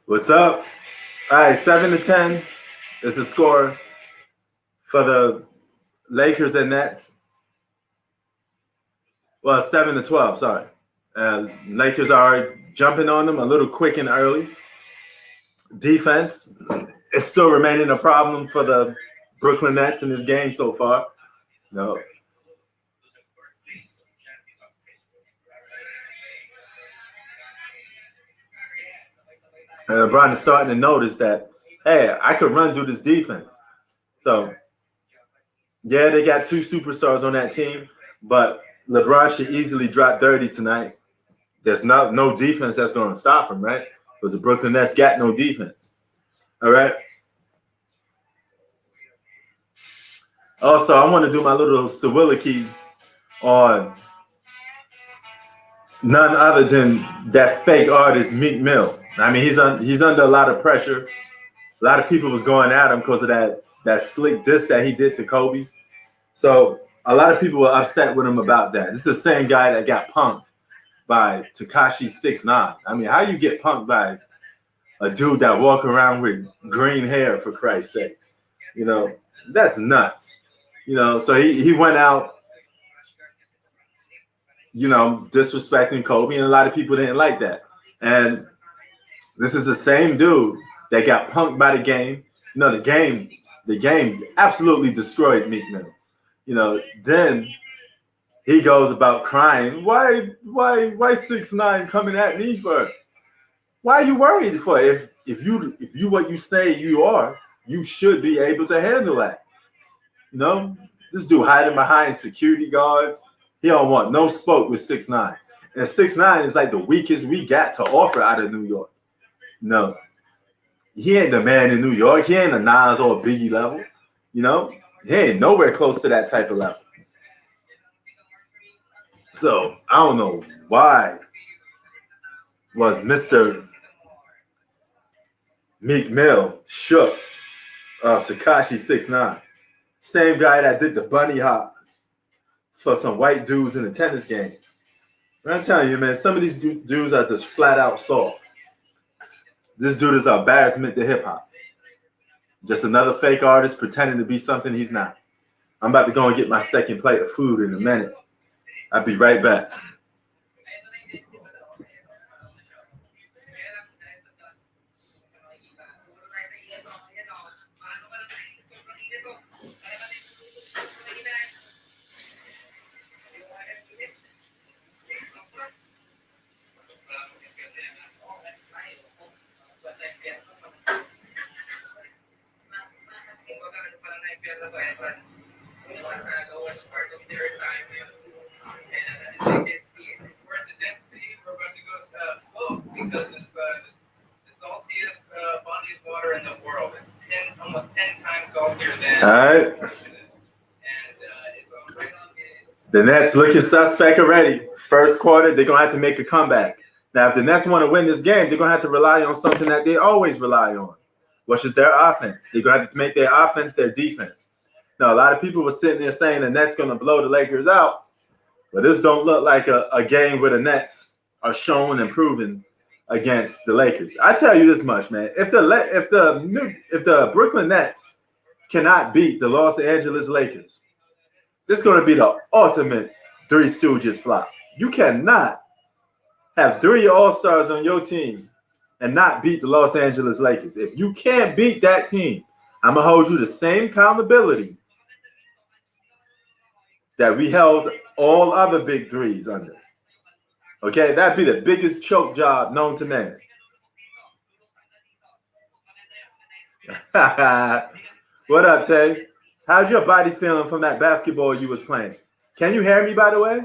What's up? All right, 7-10 is the score for the Lakers and Nets. Well, 7-12. Sorry. Lakers are jumping on them a little quick and early. Defense is still remaining a problem for the Brooklyn Nets in this game so far. No. LeBron is starting to notice that, hey, I could run through this defense. So, yeah, they got two superstars on that team, but LeBron should easily drop 30 tonight. There's no defense that's going to stop him, right? Because the Brooklyn Nets got no defense. All right. Also, I want to do my little soliloquy on none other than that fake artist Meek Mill. I mean, he's under a lot of pressure. A lot of people was going at him because of that slick diss that he did to Kobe. So a lot of people were upset with him about that. This is the same guy that got punked by Tekashi 6ix9ine. I mean, how you get punked by a dude that walk around with green hair, for Christ's sakes? You know, that's nuts. You know, so he went out, you know, disrespecting Kobe, and a lot of people didn't like that. And this is the same dude that got punked by the game. You know, the game absolutely destroyed Meek Mill. You know, then he goes about crying. Why 6ix9ine coming at me for? Why are you worried for? If you what you say you are, you should be able to handle that. You know, this dude hiding behind security guards. He don't want no smoke with 6ix9ine. And 6ix9ine is like the weakest we got to offer out of New York. No, he ain't the man in New York. He ain't a Nas or a Biggie level. You know, he ain't nowhere close to that type of level. So I don't know why was Mr. Meek Mill shook of Tekashi 6ix9ine. Same guy that did the bunny hop for some white dudes in a tennis game. And I'm telling you, man, some of these dudes are just flat out soft. This dude is an embarrassment to hip hop. Just another fake artist pretending to be something he's not. I'm about to go and get my second plate of food in a minute. I'll be right back. Because it's the saltiest, funniest water in the world. It's almost 10 times saltier than all right. The Nets looking suspect already. First quarter, they're going to have to make a comeback. Now, if the Nets want to win this game, they're going to have to rely on something that they always rely on, which is their offense. They're going to have to make their offense their defense. Now, a lot of people were sitting there saying the Nets going to blow the Lakers out, but this don't look like a game where the Nets are showing and proving against the Lakers. I tell you this much, man. If the Brooklyn Nets cannot beat the Los Angeles Lakers, this is going to be the ultimate Three Stooges flop. You cannot have three All-Stars on your team and not beat the Los Angeles Lakers. If you can't beat that team, I'm going to hold you the same accountability that we held all other big threes under. Okay, that'd be the biggest choke job known to man. What up, Tay? How's your body feeling from that basketball you was playing? Can you hear me, by the way?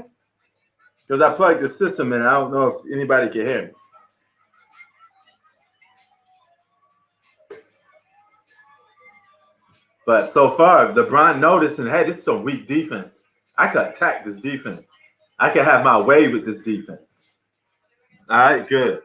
Because I plugged the system in. I don't know if anybody can hear me. But so far, LeBron noticing, hey, this is some weak defense. I could attack this defense. I could have my way with this defense. All right, good.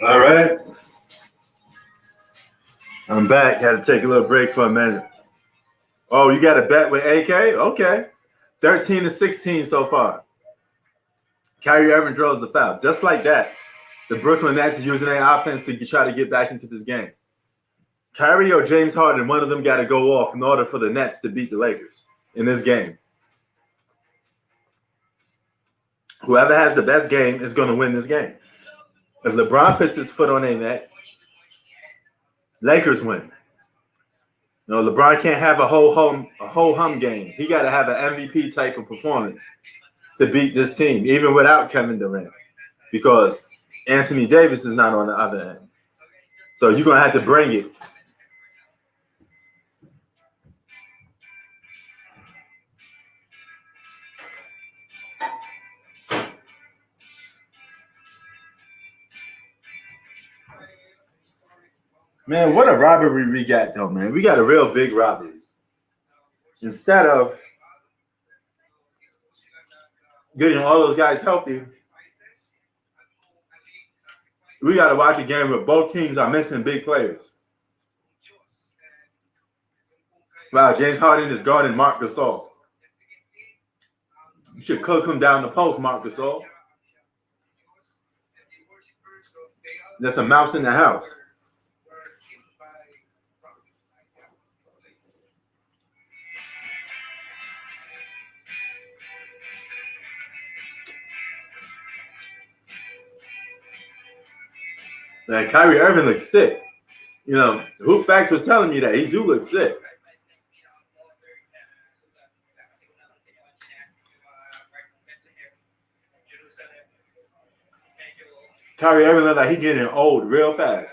All right. I'm back. Had to take a little break for a minute. Oh, you got a bet with AK? Okay. 13-16 so far. Kyrie Irving draws the foul. Just like that, the Brooklyn Nets is using their offense to try to get back into this game. Kyrie or James Harden, one of them got to go off in order for the Nets to beat the Lakers in this game. Whoever has the best game is going to win this game. If LeBron puts his foot on their neck, Lakers win. No, LeBron can't have a whole hum game. He got to have an MVP type of performance to beat this team, even without Kevin Durant, because Anthony Davis is not on the other end. So you're going to have to bring it. Man, what a robbery we got, though, man. We got a real big robbery. Instead of getting all those guys healthy, we got to watch a game where both teams are missing big players. Wow, James Harden is guarding Marc Gasol. You should cook him down the post, Marc Gasol. There's a mouse in the house. Man, Kyrie Irving looks sick. You know, Hoop Facts was telling me that he do look sick. Kyrie Irving looks like he getting old real fast.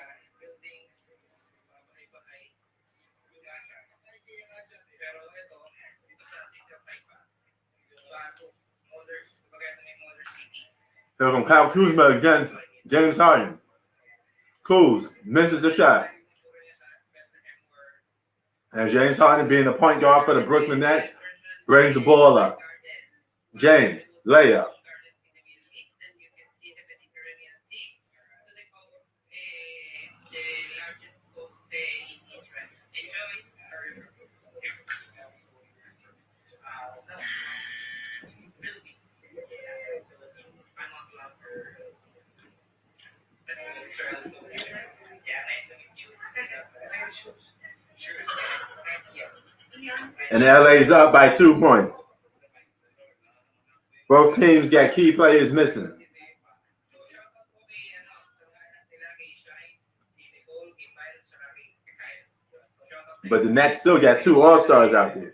Here from Kyle Kuzma against James Harden. Kuz misses the shot. And James Harden, being the point guard for the Brooklyn Nets, brings the ball up. James, layup. And LA's up by 2 points. Both teams got key players missing. But the Nets still got 2 All-Stars out there.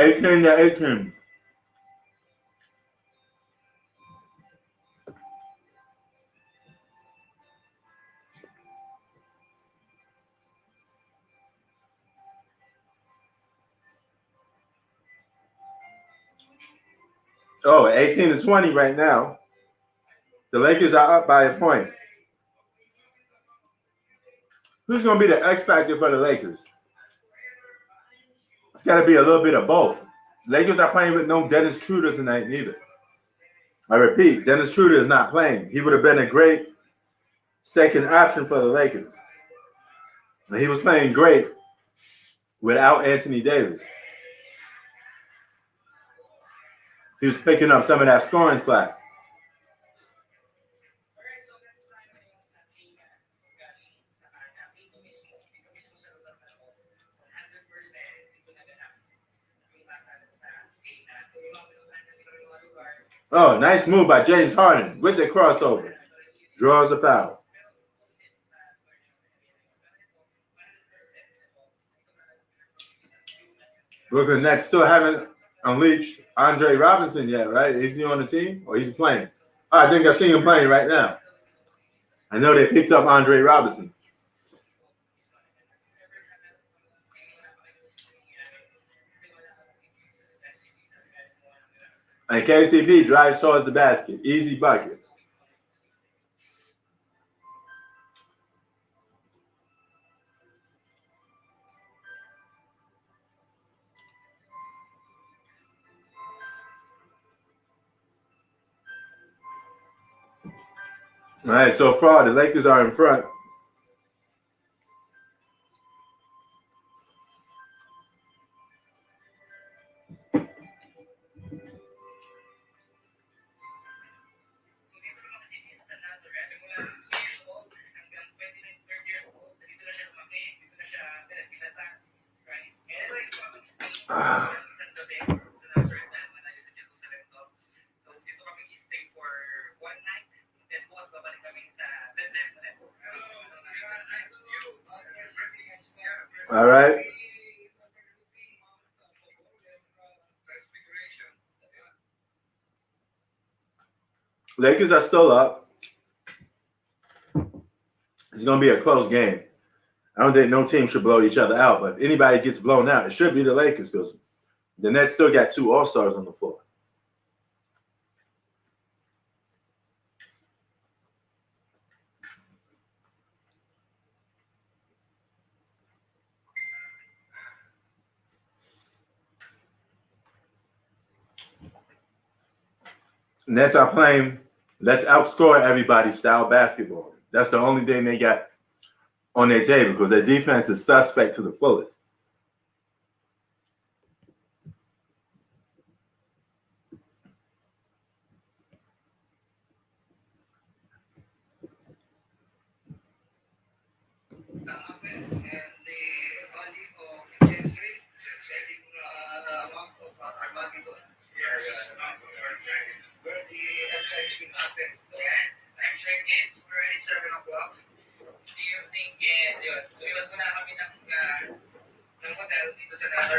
Eighteen to 18. Oh, 18 to 20 right now. The Lakers are up by a point. Who's going to be the X factor for the Lakers? It's got to be a little bit of both. Lakers are playing with no Dennis Schroeder tonight, neither. I repeat, Dennis Schroeder is not playing. He would have been a great second option for the Lakers. And he was playing great without Anthony Davis. He was picking up some of that scoring slack. Oh, nice move by James Harden with the crossover. Draws the foul. Brooklyn Nets still haven't unleashed Andre Robinson yet, right? Is he on the team or he's playing? Oh, I think I see him playing right now. I know they picked up Andre Robinson. And KCP drives towards the basket. Easy bucket. All right, so far the Lakers are in front. All right. Lakers are still up. It's going to be a close game. I don't think no team should blow each other out, but if anybody gets blown out, it should be the Lakers because the Nets still got 2 All-Stars on the floor. Nets are playing let's outscore everybody style basketball. That's the only thing they got on their table because their defense is suspect to the fullest.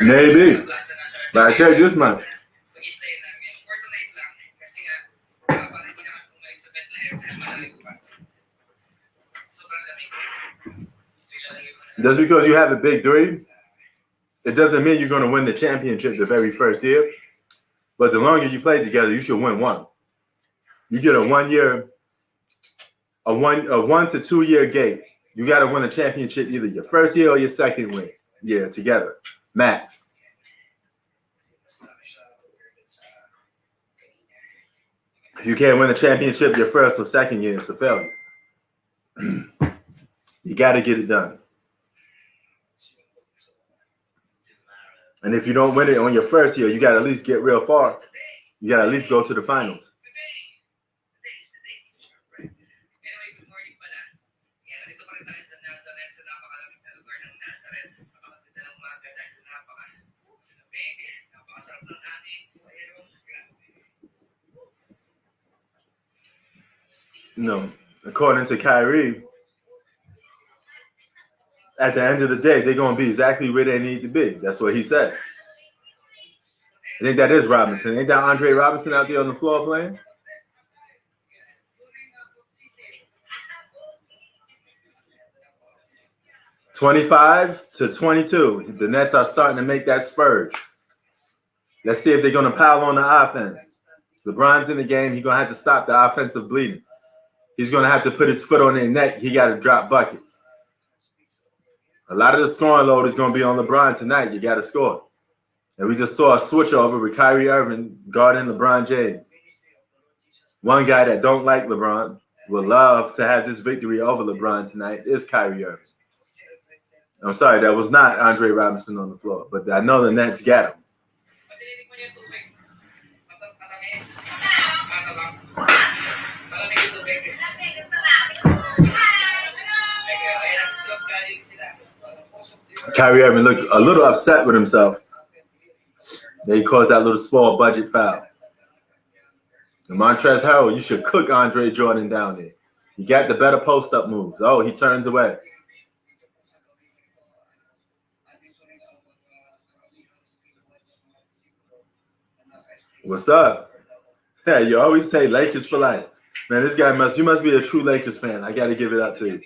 Maybe. But I tell you this much. Just because you have a big 3, it doesn't mean you're going to win the championship the very first year. But the longer you play together, you should win one. You get a 1 to 2 year gate. You got to win a championship either your first year or your second year together, max. If you can't win a championship your first or second year, it's a failure. You got to get it done. And if you don't win it on your first year, you got to at least get real far. You got to at least go to the finals. No, according to Kyrie, at the end of the day, they're going to be exactly where they need to be. That's what he says. I think that is Robinson. Ain't that Andre Robinson out there on the floor playing? (25-22). The Nets are starting to make that spurge. Let's see if they're going to pile on the offense. LeBron's in the game. He's going to have to stop the offensive bleeding. He's going to have to put his foot on their neck. He got to drop buckets. A lot of the scoring load is going to be on LeBron tonight. You got to score. And we just saw a switch over with Kyrie Irving guarding LeBron James. One guy that don't like LeBron would love to have this victory over LeBron tonight is Kyrie Irving. I'm sorry, that was not Andre Robinson on the floor, but I know the Nets got him. Kyrie Irving looked a little upset with himself. He caused that little small budget foul. And Montrezl Harrell, you should cook Andre Jordan down there. You got the better post-up moves. Oh, he turns away. What's up? Yeah, you always say Lakers for life. Man, this guy you must be a true Lakers fan. I got to give it up to you.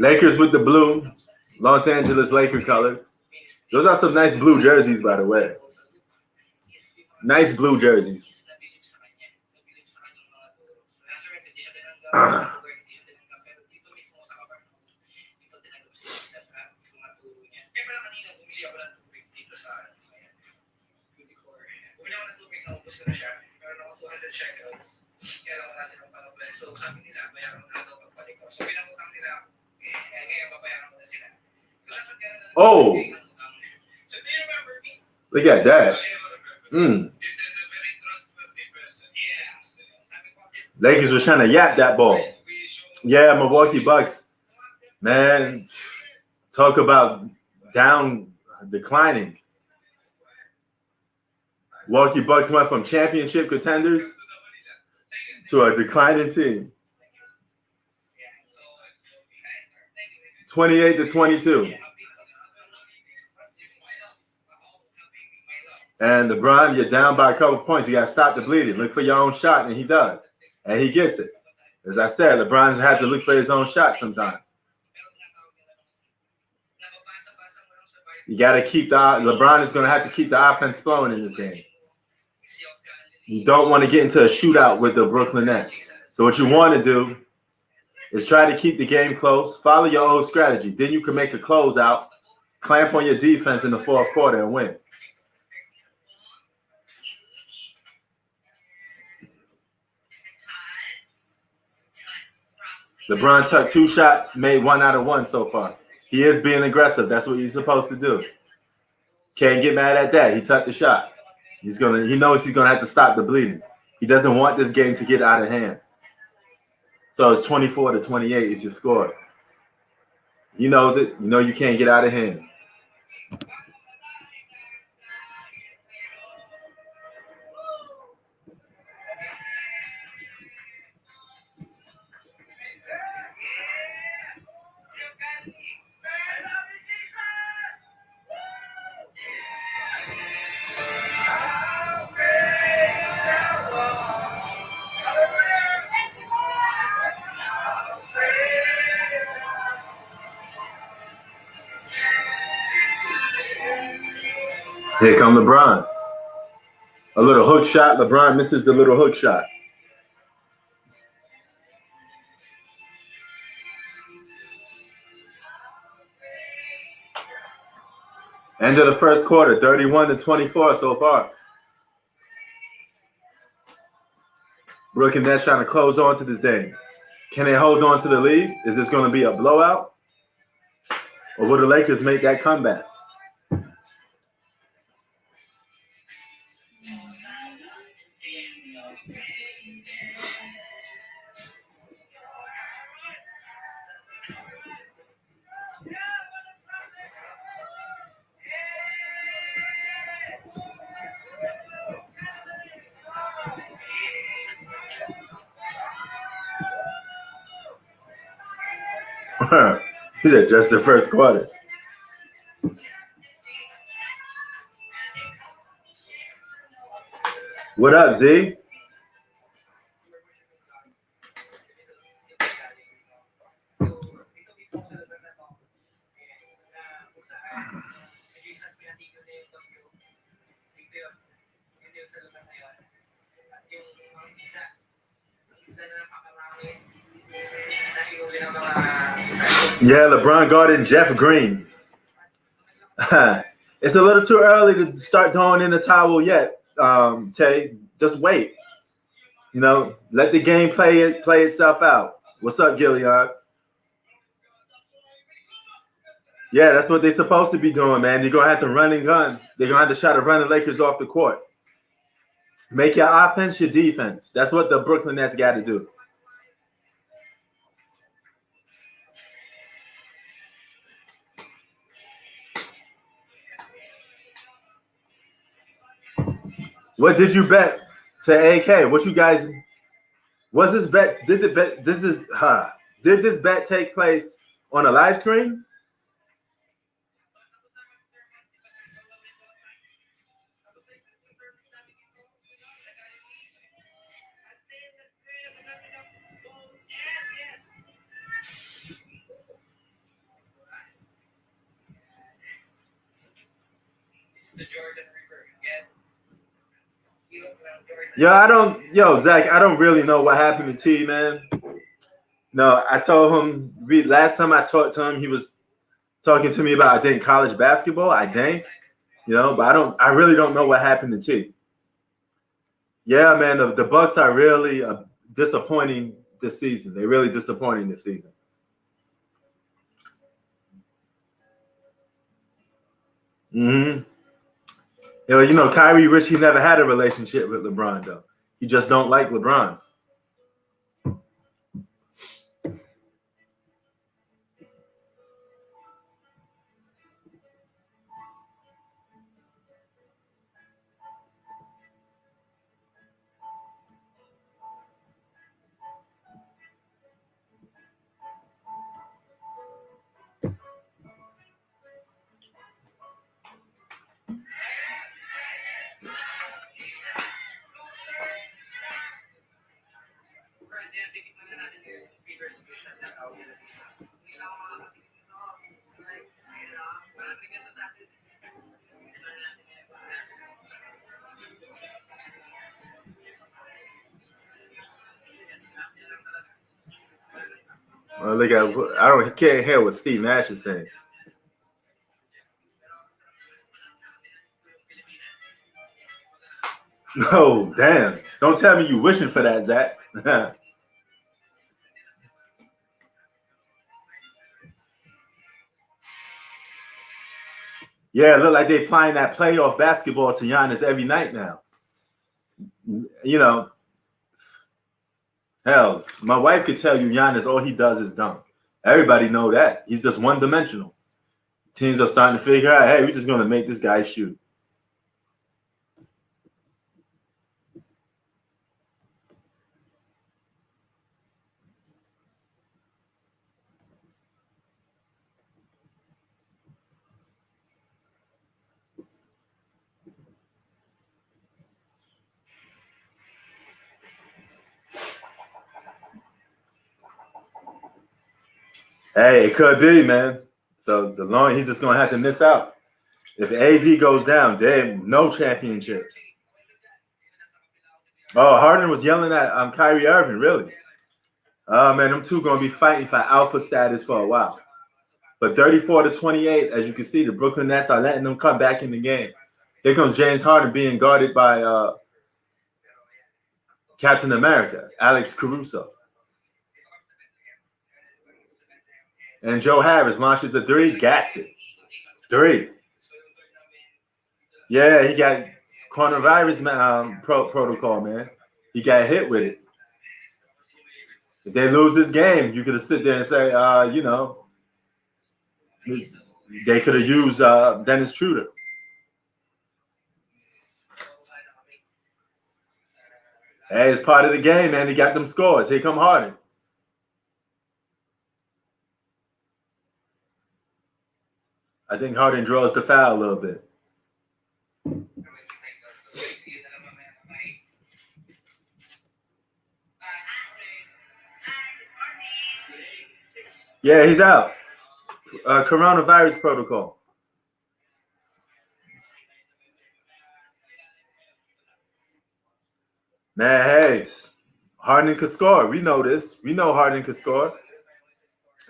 Lakers with the blue, Los Angeles Laker colors. Those are some nice blue jerseys, by the way. Nice blue jerseys. Oh, look at that. Lakers was trying to yap that ball. Yeah, Milwaukee Bucks. Man, talk about declining. Milwaukee Bucks went from championship contenders to a declining team. 28-22. And LeBron, you're down by a couple points. You got to stop the bleeding. Look for your own shot, and he does. And he gets it. As I said, LeBron's had to look for his own shot sometimes. You got to keep LeBron is going to have to keep the offense flowing in this game. You don't want to get into a shootout with the Brooklyn Nets. So what you want to do is try to keep the game close. Follow your old strategy. Then you can make a closeout, clamp on your defense in the fourth quarter, and win. LeBron took 2 shots, made 1 out of 1 so far. He is being aggressive. That's what he's supposed to do. Can't get mad at that. He took the shot. He knows he's gonna have to stop the bleeding. He doesn't want this game to get out of hand. So it's 24-28 is your score. He knows it. You know you can't get out of hand. Here come LeBron. A little hook shot. LeBron misses the little hook shot. End of the first quarter, 31-24 so far. Brooklyn Nets trying to close on to this game. Can they hold on to the lead? Is this going to be a blowout? Or will the Lakers make that comeback? He said just the first quarter. What up, Z? Yeah, LeBron guarding Jeff Green. It's a little too early to start throwing in the towel yet, Tay. Just wait. You know, let the game play itself out. What's up, Gilliard? Yeah, that's what they're supposed to be doing, man. You're going to have to run and gun. They're going to have to try to run the Lakers off the court. Make your offense your defense. That's what the Brooklyn Nets got to do. What did you bet to AK? What you guys? Was this bet? Did this bet take place on a live stream? Zach, I don't really know what happened to T, man. No, I told him last time I talked to him, he was talking to me about, I think, college basketball. I think, but I really don't know what happened to T. Yeah, man, the Bucks are really disappointing this season. They're really disappointing this season. Mm-hmm. Kyrie he never had a relationship with LeBron, though. He just don't like LeBron. I can't hear what Steve Nash is saying. No, damn. Don't tell me you wishing for that, Zach. Yeah, it look like they're playing that playoff basketball to Giannis every night now. Hell, my wife could tell you Giannis, all he does is dunk. Everybody know that. He's just one-dimensional. Teams are starting to figure out, hey, we're just going to make this guy shoot. Hey, it could be, man. So he's just going to have to miss out. If AD goes down, then no championships. Oh, Harden was yelling at Kyrie Irving, really? Oh, man, them two going to be fighting for alpha status for a while. But 34-28, as you can see, the Brooklyn Nets are letting them come back in the game. Here comes James Harden being guarded by Captain America, Alex Caruso. And Joe Harris launches a three, gets it. Three. Yeah, he got coronavirus protocol, man. He got hit with it. If they lose this game, you could have sit there and say, they could have used Dennis Schroeder. Hey, it's part of the game, man. He got them scores. Here come Harden. I think Harden draws the foul a little bit. Yeah, he's out. Coronavirus protocol. Man, hey, Harden could score. We know this. We know Harden could score.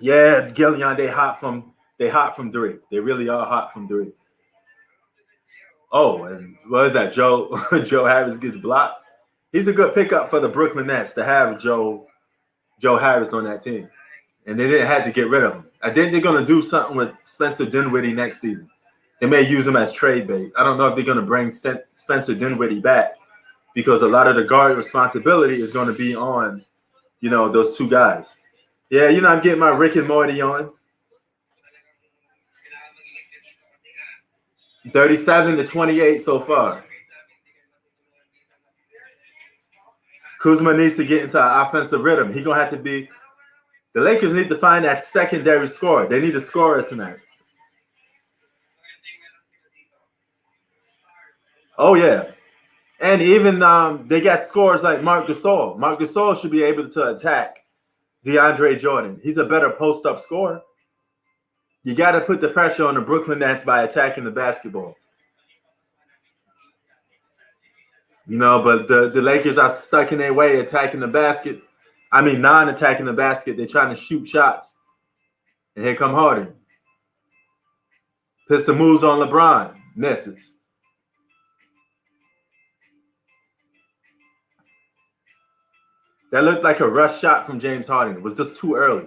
Yeah, Gillian, they hot from three. They really are hot from three. Oh, and what is that? Joe Harris gets blocked. He's a good pickup for the Brooklyn Nets to have Joe Harris on that team. And they didn't have to get rid of him. I think they're going to do something with Spencer Dinwiddie next season. They may use him as trade bait. I don't know if they're going to bring Spencer Dinwiddie back because a lot of the guard responsibility is going to be on, those two guys. Yeah, I'm getting my Rick and Morty on. 37-28 so far. Kuzma needs to get into an offensive rhythm. He's going to have to be – the Lakers need to find that secondary scorer. They need a scorer tonight. Oh, yeah. And even they got scores like Marc Gasol. Marc Gasol should be able to attack DeAndre Jordan. He's a better post-up scorer. You got to put the pressure on the Brooklyn Nets by attacking the basketball. But the Lakers are stuck in their way, attacking the basket. I mean, non-attacking the basket. They're trying to shoot shots. And here come Harden. Pistol moves on LeBron. Misses. That looked like a rush shot from James Harden. It was just too early.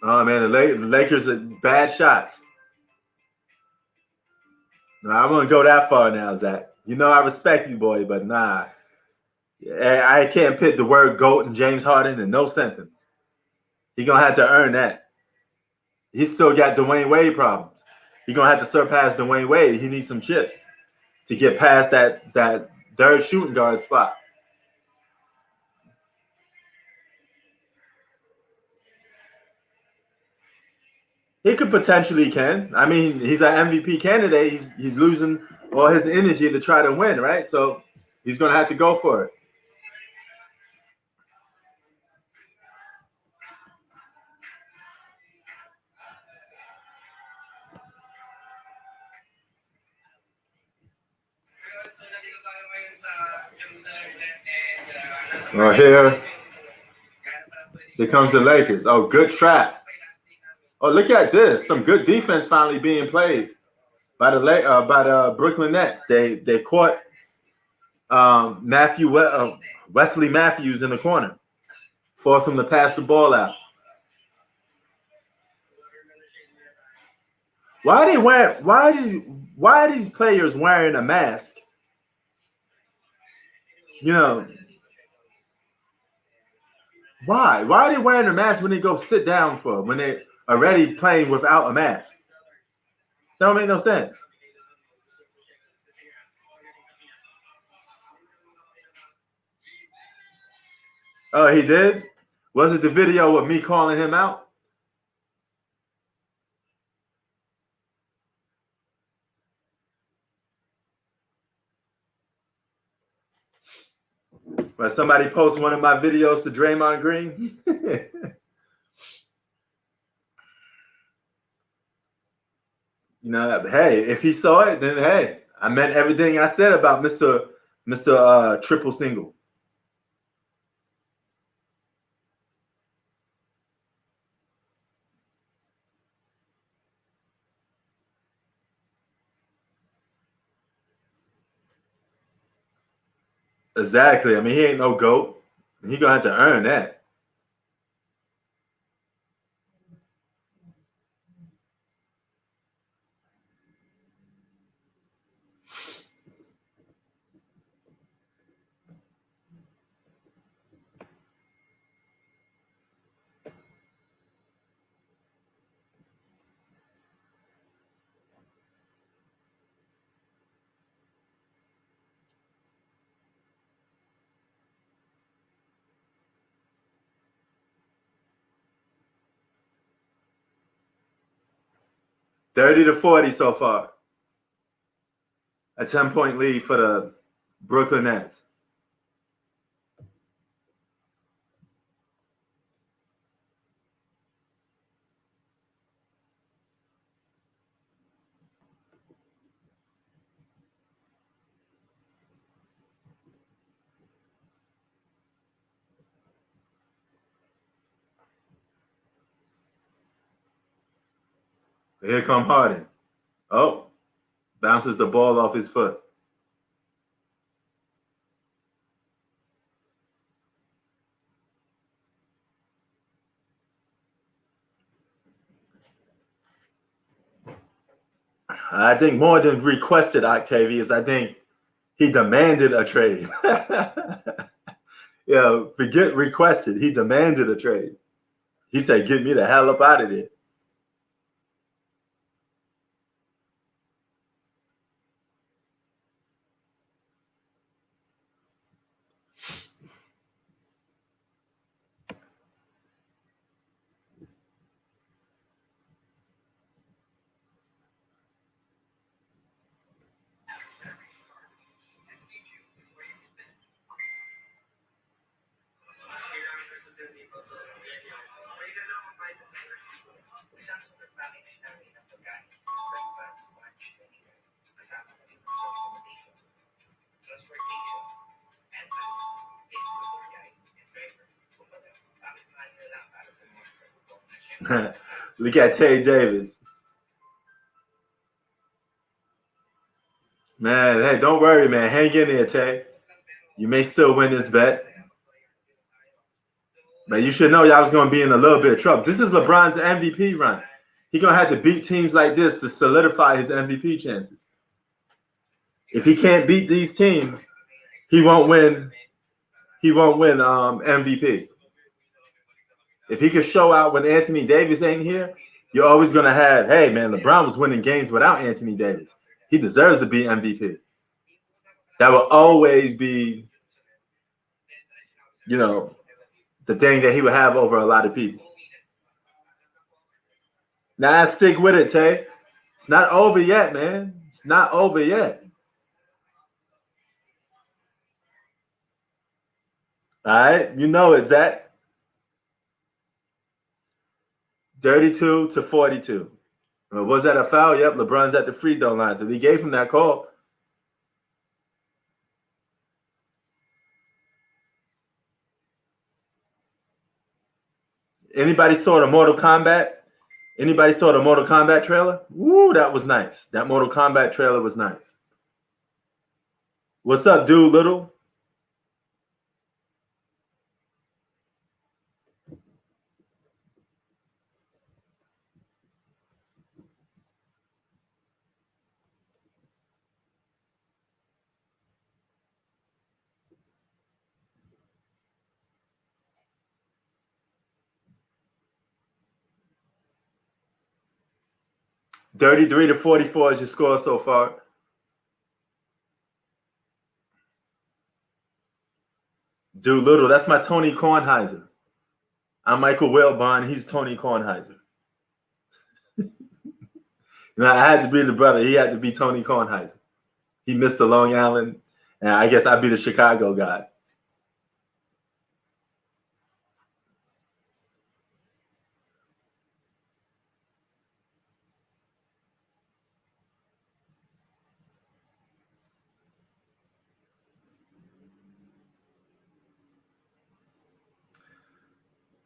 Oh, man, the Lakers are bad shots. No, I wouldn't go that far now, Zach. I respect you, boy, but nah. I can't put the word GOAT and James Harden in no sentence. He's going to have to earn that. He's still got Dwayne Wade problems. He's going to have to surpass Dwayne Wade. He needs some chips to get past that third shooting guard spot. He could potentially can. I mean, he's an MVP candidate. He's losing all his energy to try to win, right? So he's going to have to go for it. Well, here comes the Lakers. Oh, good trap. Oh, look at this. Some good defense finally being played by the Brooklyn Nets. They caught Wesley Matthews in the corner. Forced him to pass the ball out. Why are these players wearing a mask? Why? Why are they wearing a mask when they go sit down when they already playing without a mask? That don't make no sense. Oh, he did? Was it the video of me calling him out? But somebody post one of my videos to Draymond Green? Hey, if he saw it, then hey, I meant everything I said about Mr. Triple Single. Exactly. I mean, he ain't no GOAT. He gonna have to earn that. $30 to $40 so far. A 10-point lead for the Brooklyn Nets. Here come Harden. Oh, bounces the ball off his foot. I think more than requested, Octavius. I think he demanded a trade. Forget requested. He demanded a trade. He said, "Get me the hell up out of there." Look at Tay Davis. Man, hey, don't worry, man. Hang in there, Tay. You may still win this bet. But you should know y'all was going to be in a little bit of trouble. This is LeBron's MVP run. He's going to have to beat teams like this to solidify his MVP chances. If he can't beat these teams, he won't win. He won't win MVP. If he can show out when Anthony Davis ain't here, you're always going to have, hey, man, LeBron was winning games without Anthony Davis. He deserves to be MVP. That will always be, you know, the thing that he would have over a lot of people. Now, stick with it, Tay. It's not over yet, man. It's not over yet. All right? You know it's that. 32-42. Was that a foul? Yep, LeBron's at the free throw line. So they gave him that call. Anybody saw the Mortal Kombat? Anybody saw the Mortal Kombat trailer? Woo, that was nice. That Mortal Kombat trailer was nice. What's up, dude, Little? $33-44 is your score so far. Dude, Little, that's my Tony Kornheiser. I'm Michael Wilbon. He's Tony Kornheiser. I had to be the brother. He had to be Tony Kornheiser. He missed the Long Island, and I guess I'd be the Chicago guy.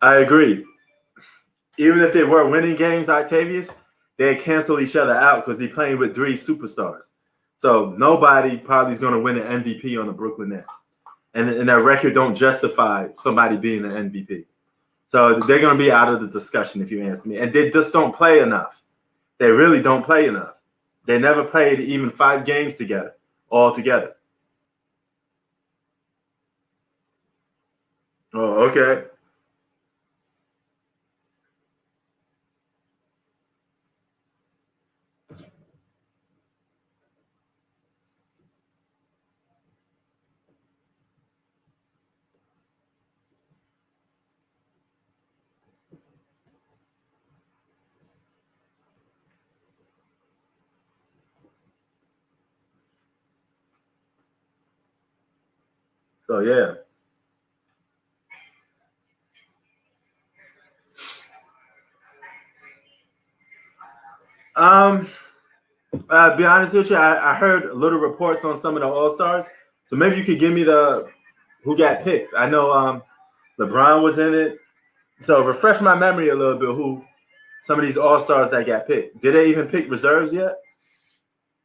I agree. Even if they were winning games, Octavius, they'd cancel each other out because they're playing with three superstars. So nobody probably is going to win an MVP on the Brooklyn Nets. And that record don't justify somebody being an MVP. So they're going to be out of the discussion, if you ask me. And they just don't play enough. They really don't play enough. They never played even 5 games together, all together. Oh, okay. So, yeah. Be honest with you, I heard little reports on some of the All-Stars. So maybe you could give me the who got picked. I know LeBron was in it. So refresh my memory a little bit who some of these All-Stars that got picked. Did they even pick reserves yet?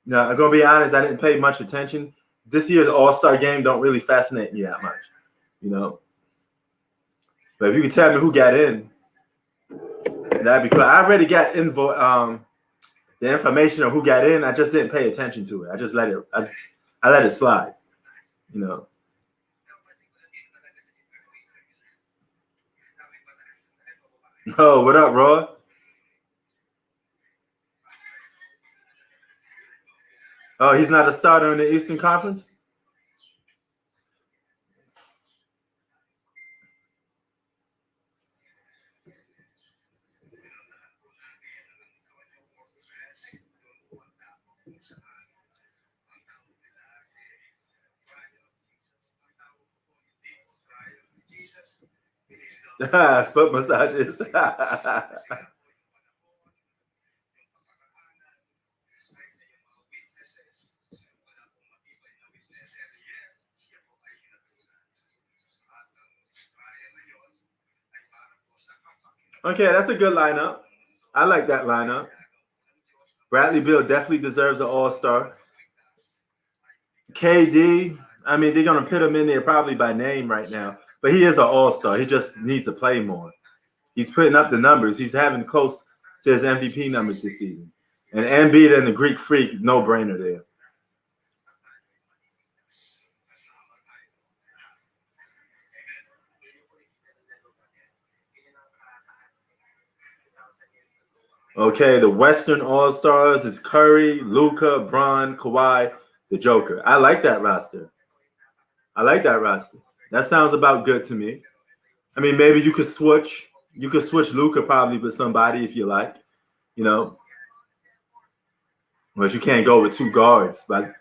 No, I'm going to be honest, I didn't pay much attention. This year's All-Star game don't really fascinate me that much, you know. But if you could tell me who got in, that'd be cool. I already got the information of who got in. I just didn't pay attention to it. I just let it. I let it slide, you know. Oh, what up, Roy? Oh, he's not a starter in the Eastern Conference? Foot massages. Okay, that's a good lineup. I like that lineup. Bradley Beal definitely deserves an All Star. KD, I mean, they're gonna put him in there probably by name right now, but he is an All Star. He just needs to play more. He's putting up the numbers. He's having close to his MVP numbers this season. And Embiid and the Greek Freak, no brainer there. Okay, the Western All Stars is Curry, Luca, Bron, Kawhi, the Joker. I like that roster. I like that roster. That sounds about good to me. I mean, maybe you could switch. You could switch Luca probably with somebody if you like, you know, but you can't go with two guards. But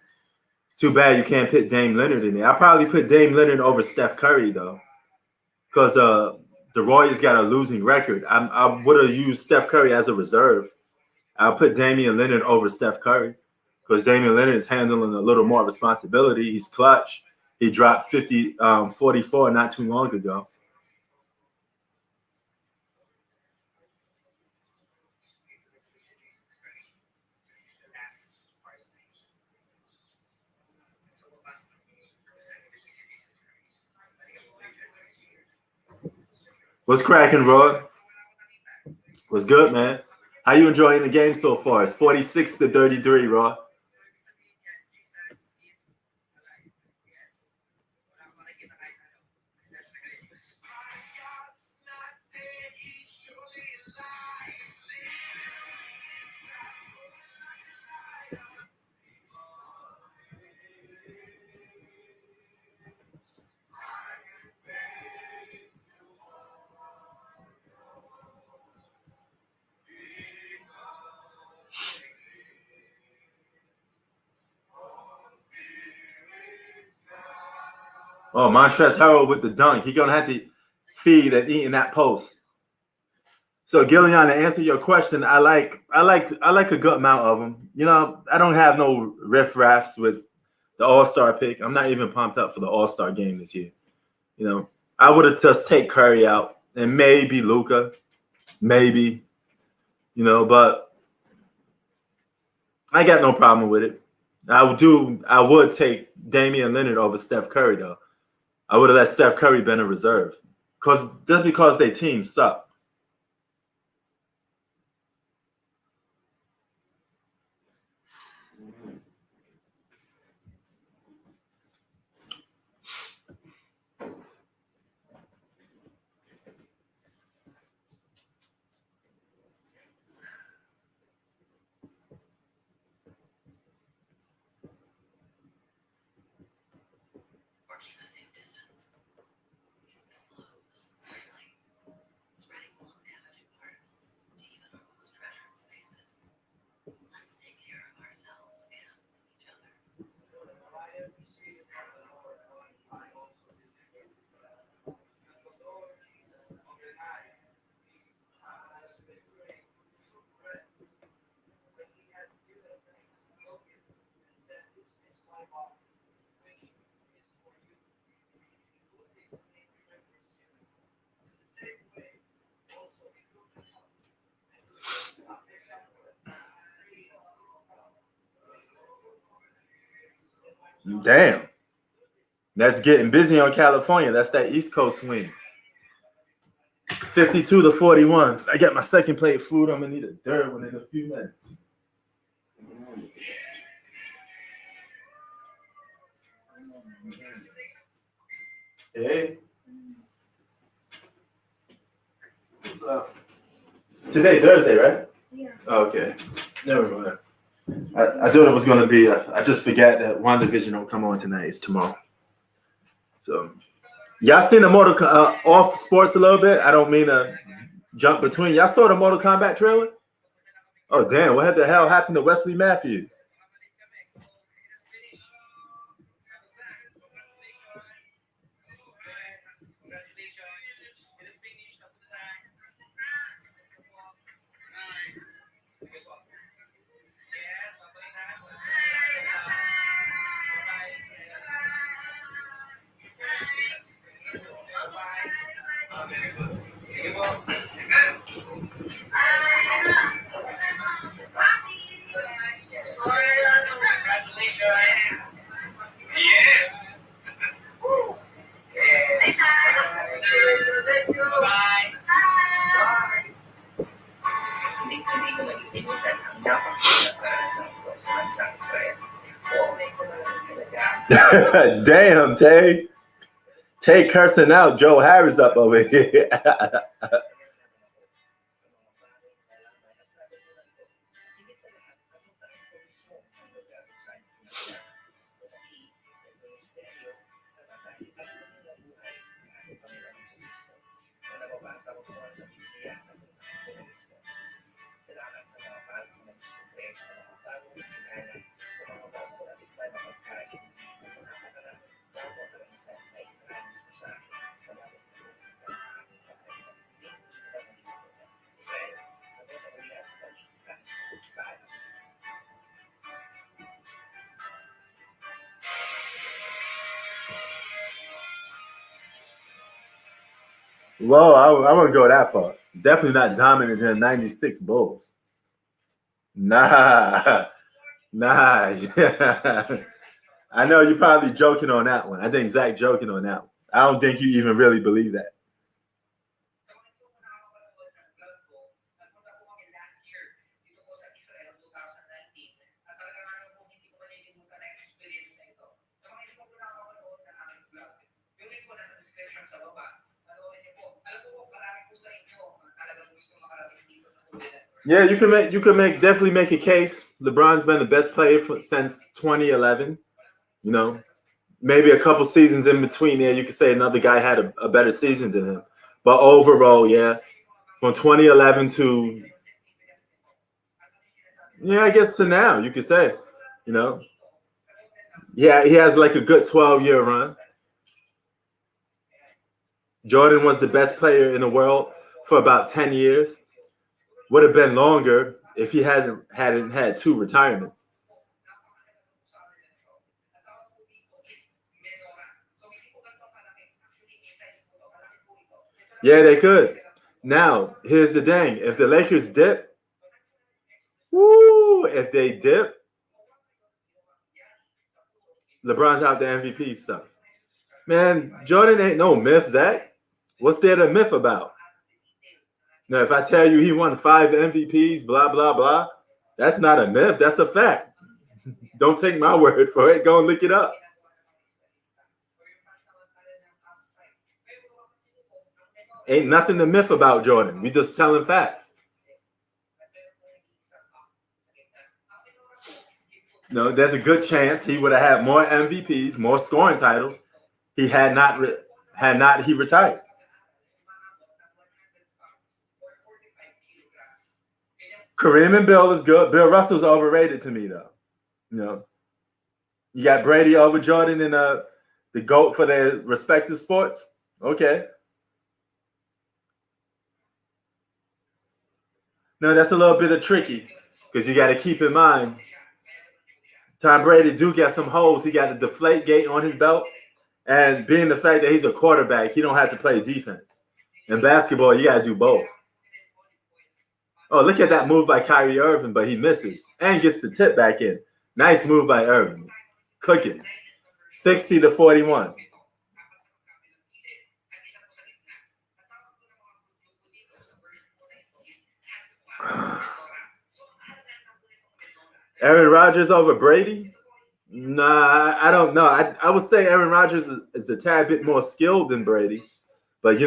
too bad you can't put Dame Leonard in there. I probably put Dame Leonard over Steph Curry though, because the Royals got a losing record. I would have used Steph Curry as a reserve. I'll put Damian Leonard over Steph Curry because Damian Leonard is handling a little more responsibility. He's clutch. He dropped 44 not too long ago. What's cracking, Rod? What's good, man? How you enjoying the game so far? It's 46-33, Rod. Oh, Montrezl Harrell with the dunk. He's gonna have to feed and eat in that post. So, Gillian, to answer your question, I like a good amount of them. You know, I don't have no riff-raffs with the All-Star pick. I'm not even pumped up for the All-Star game this year. You know, I would have just take Curry out and maybe Luca, maybe. You know, but I got no problem with it. I would take Damian Leonard over Steph Curry though. I would have let Steph Curry been a reserve. Because their team suck. Damn. That's getting busy on California. That's that East Coast swing. 52-41. I got my second plate of food. I'm gonna need a third one in a few minutes. Hey, what's up? Today Thursday, right? Yeah. Oh, okay. Never mind. I thought it was gonna be. I just forgot that one division don't come on tonight. It's tomorrow. So y'all seen the off sports a little bit. I don't mean to jump between. Y'all saw the Mortal Kombat trailer? Oh damn! What the hell happened to Wesley Matthews? Damn, Tay. Tay cursing out Joe Harris up over here. Whoa, I wouldn't go that far. Definitely not dominant in the 96 Bulls. Nah, nah. I know you're probably joking on that one. I think Zach joking on that one. I don't think you even really believe that. Yeah, you can definitely make a case. LeBron's been the best player since 2011. You know, maybe a couple seasons in between there, you could say another guy had a better season than him. But overall, yeah, from 2011 to I guess to now, you could say, you know, yeah, he has like a good 12-year run. Jordan was the best player in the world for about 10 years. Would have been longer if he hadn't had two retirements. Yeah, they could. Now, here's the thing: if the Lakers dip, woo, if they dip, LeBron's out the MVP stuff. Man, Jordan ain't no myth, Zach. What's there to myth about? Now, if I tell you he won 5 MVPs, blah blah blah, that's not a myth. That's a fact. Don't take my word for it. Go and look it up. Ain't nothing to myth about Jordan. We just telling facts. No, there's a good chance he would have had more MVPs, more scoring titles. He had not he retired. Kareem and Bill is good. Bill Russell's overrated to me though. You know, you got Brady over Jordan and the GOAT for their respective sports. Okay. No, that's a little bit of tricky because you got to keep in mind Tom Brady do got some holes. He got the deflate gate on his belt, and being the fact that he's a quarterback, he don't have to play defense. In basketball, you got to do both. Oh, look at that move by Kyrie Irving, but he misses and gets the tip back in. Nice move by Irving. Cooking. 60-41. Aaron Rodgers over Brady? Nah, I don't know. I would say Aaron Rodgers is a tad bit more skilled than Brady, but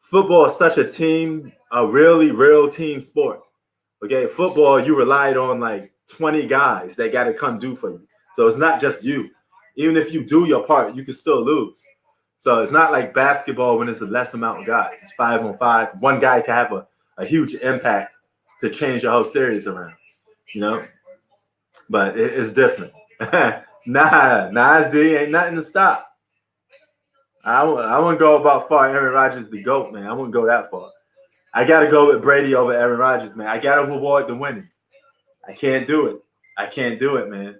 football is such a really real team sport. Okay, football you relied on like 20 guys that got to come do for you. So it's not just you. Even if you do your part, you can still lose. So it's not like basketball when it's a less amount of guys. It's 5-on-5. One guy can have a huge impact to change the whole series around. You know, but it's different. Nah, Z ain't nothing to stop. I wouldn't go about far. Aaron Rodgers the GOAT, man. I wouldn't go that far. I got to go with Brady over Aaron Rodgers, man. I got to reward the winning. I can't do it. I can't do it, man.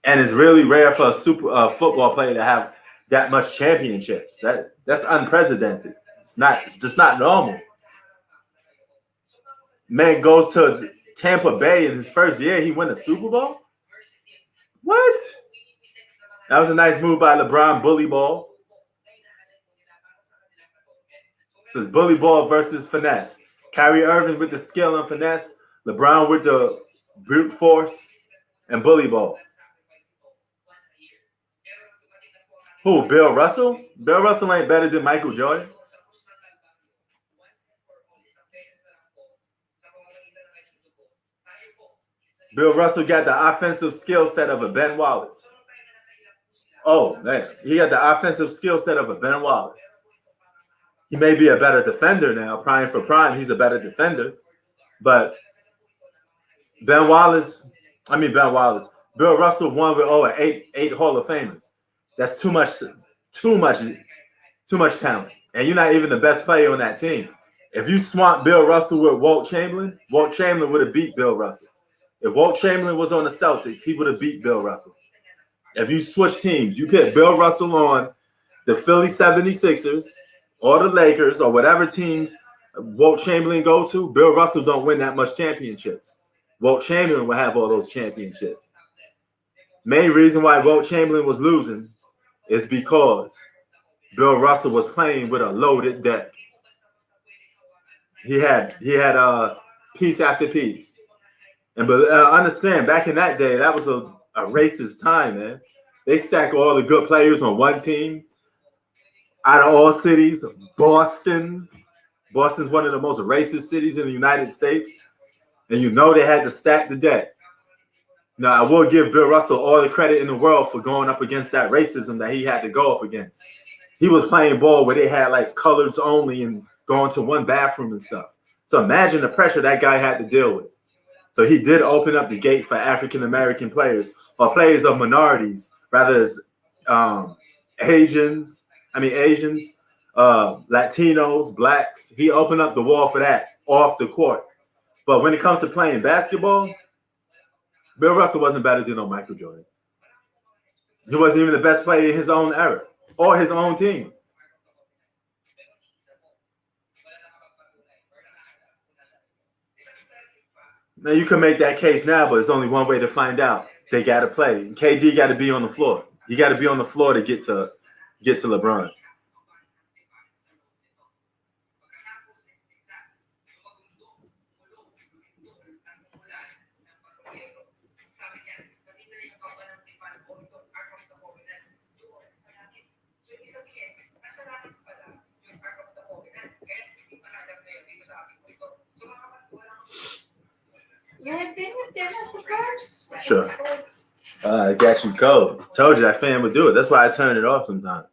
And it's really rare for a super football player to have that much championships. That's unprecedented. It's just not normal. Man goes to Tampa Bay in his first year. He won a Super Bowl. What? That was a nice move by LeBron. Bully ball. So it's bully ball versus finesse. Kyrie Irving with the skill and finesse. LeBron with the brute force and bully ball. Who? Bill Russell? Bill Russell ain't better than Michael Jordan. Bill Russell got the offensive skill set of a Ben Wallace. Oh, man. He got the offensive skill set of a Ben Wallace. He may be a better defender now. Prime for prime, he's a better defender. But Ben Wallace. Bill Russell won with eight Hall of Famers. That's too much talent. And you're not even the best player on that team. If you swamp Bill Russell with Walt Chamberlain would have beat Bill Russell. If Walt Chamberlain was on the Celtics, he would have beat Bill Russell. If you switch teams, you put Bill Russell on the Philly 76ers or the Lakers or whatever teams Walt Chamberlain go to, Bill Russell don't win that much championships. Walt Chamberlain will have all those championships. Main reason why Walt Chamberlain was losing is because Bill Russell was playing with a loaded deck. He had piece after piece. But understand, back in that day, that was a racist time, man. They stack all the good players on one team. Out of all cities, Boston's one of the most racist cities in the United States. And you know they had to stack the deck. Now, I will give Bill Russell all the credit in the world for going up against that racism that he had to go up against. He was playing ball where they had like colors only and going to one bathroom and stuff. So imagine the pressure that guy had to deal with. So he did open up the gate for African-American players or players of minorities, rather as Asians, Latinos, blacks. He opened up the wall for that off the court. But when it comes to playing basketball, Bill Russell wasn't better than Michael Jordan. He wasn't even the best player in his own era or his own team. Now, you can make that case now, but there's only one way to find out. They got to play. KD got to be on the floor. You got to be on the floor to get to LeBron. Sure. I got you cold. Told you that fan would do it. That's why I turn it off sometimes.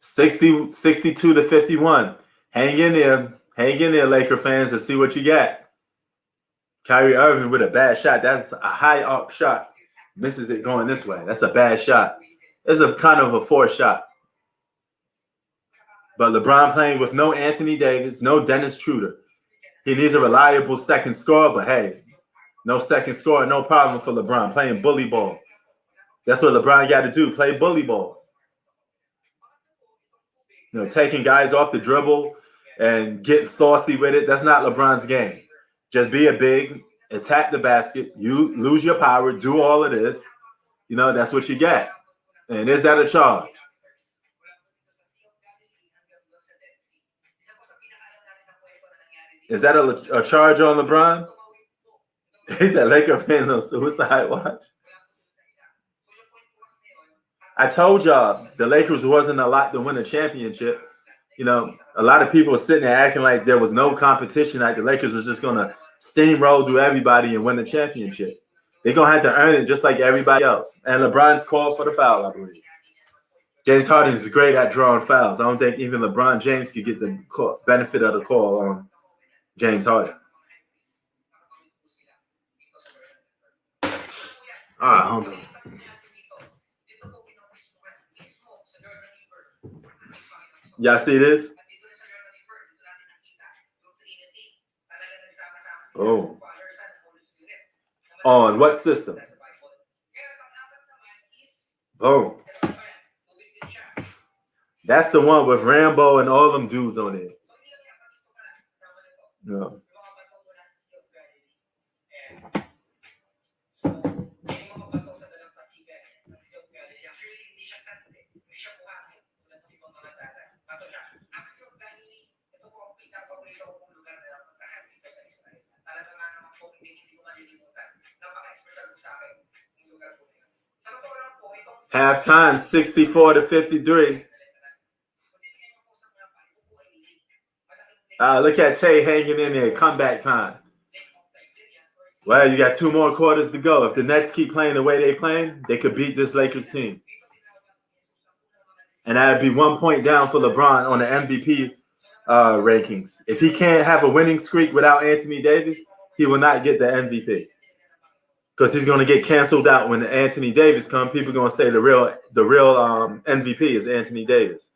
$62 to 51. Hang in there, Laker fans, and see what you got. Kyrie Irving with a bad shot. That's a high up shot. Misses it going this way. That's a bad shot. It's a kind of a forced shot. But LeBron playing with no Anthony Davis, no Dennis Schroeder. He needs a reliable second scorer, but hey, no second scorer, no problem for LeBron. Playing bully ball. That's what LeBron got to do, play bully ball. You know, taking guys off the dribble and getting saucy with it. That's not LeBron's game. Just be a big, attack the basket, you lose your power, do all of this. You know, that's what you got. And is that a charge? Is that a charge on LeBron? He said Laker fans on suicide watch. I told y'all the Lakers wasn't a lot to win a championship. You know, a lot of people were sitting there acting like there was no competition, like the Lakers was just going to steamroll through everybody and win the championship. They're going to have to earn it just like everybody else. And LeBron's called for the foul, I believe. James Harden is great at drawing fouls. I don't think even LeBron James could get the benefit of the call on James Harden. Hold on. Y'all see this? Oh. On what system? Oh. That's the one with Rambo and all them dudes on it. No. Halftime 64-53. Look at Tay hanging in there. Comeback time. Well, you got 2 more quarters to go. If the Nets keep playing the way they're playing, they could beat this Lakers team. And that'd be 1 point down for LeBron on the MVP rankings. If he can't have a winning streak without Anthony Davis, he will not get the MVP. Because he's going to get canceled out when Anthony Davis comes. People are going to say the real MVP is Anthony Davis.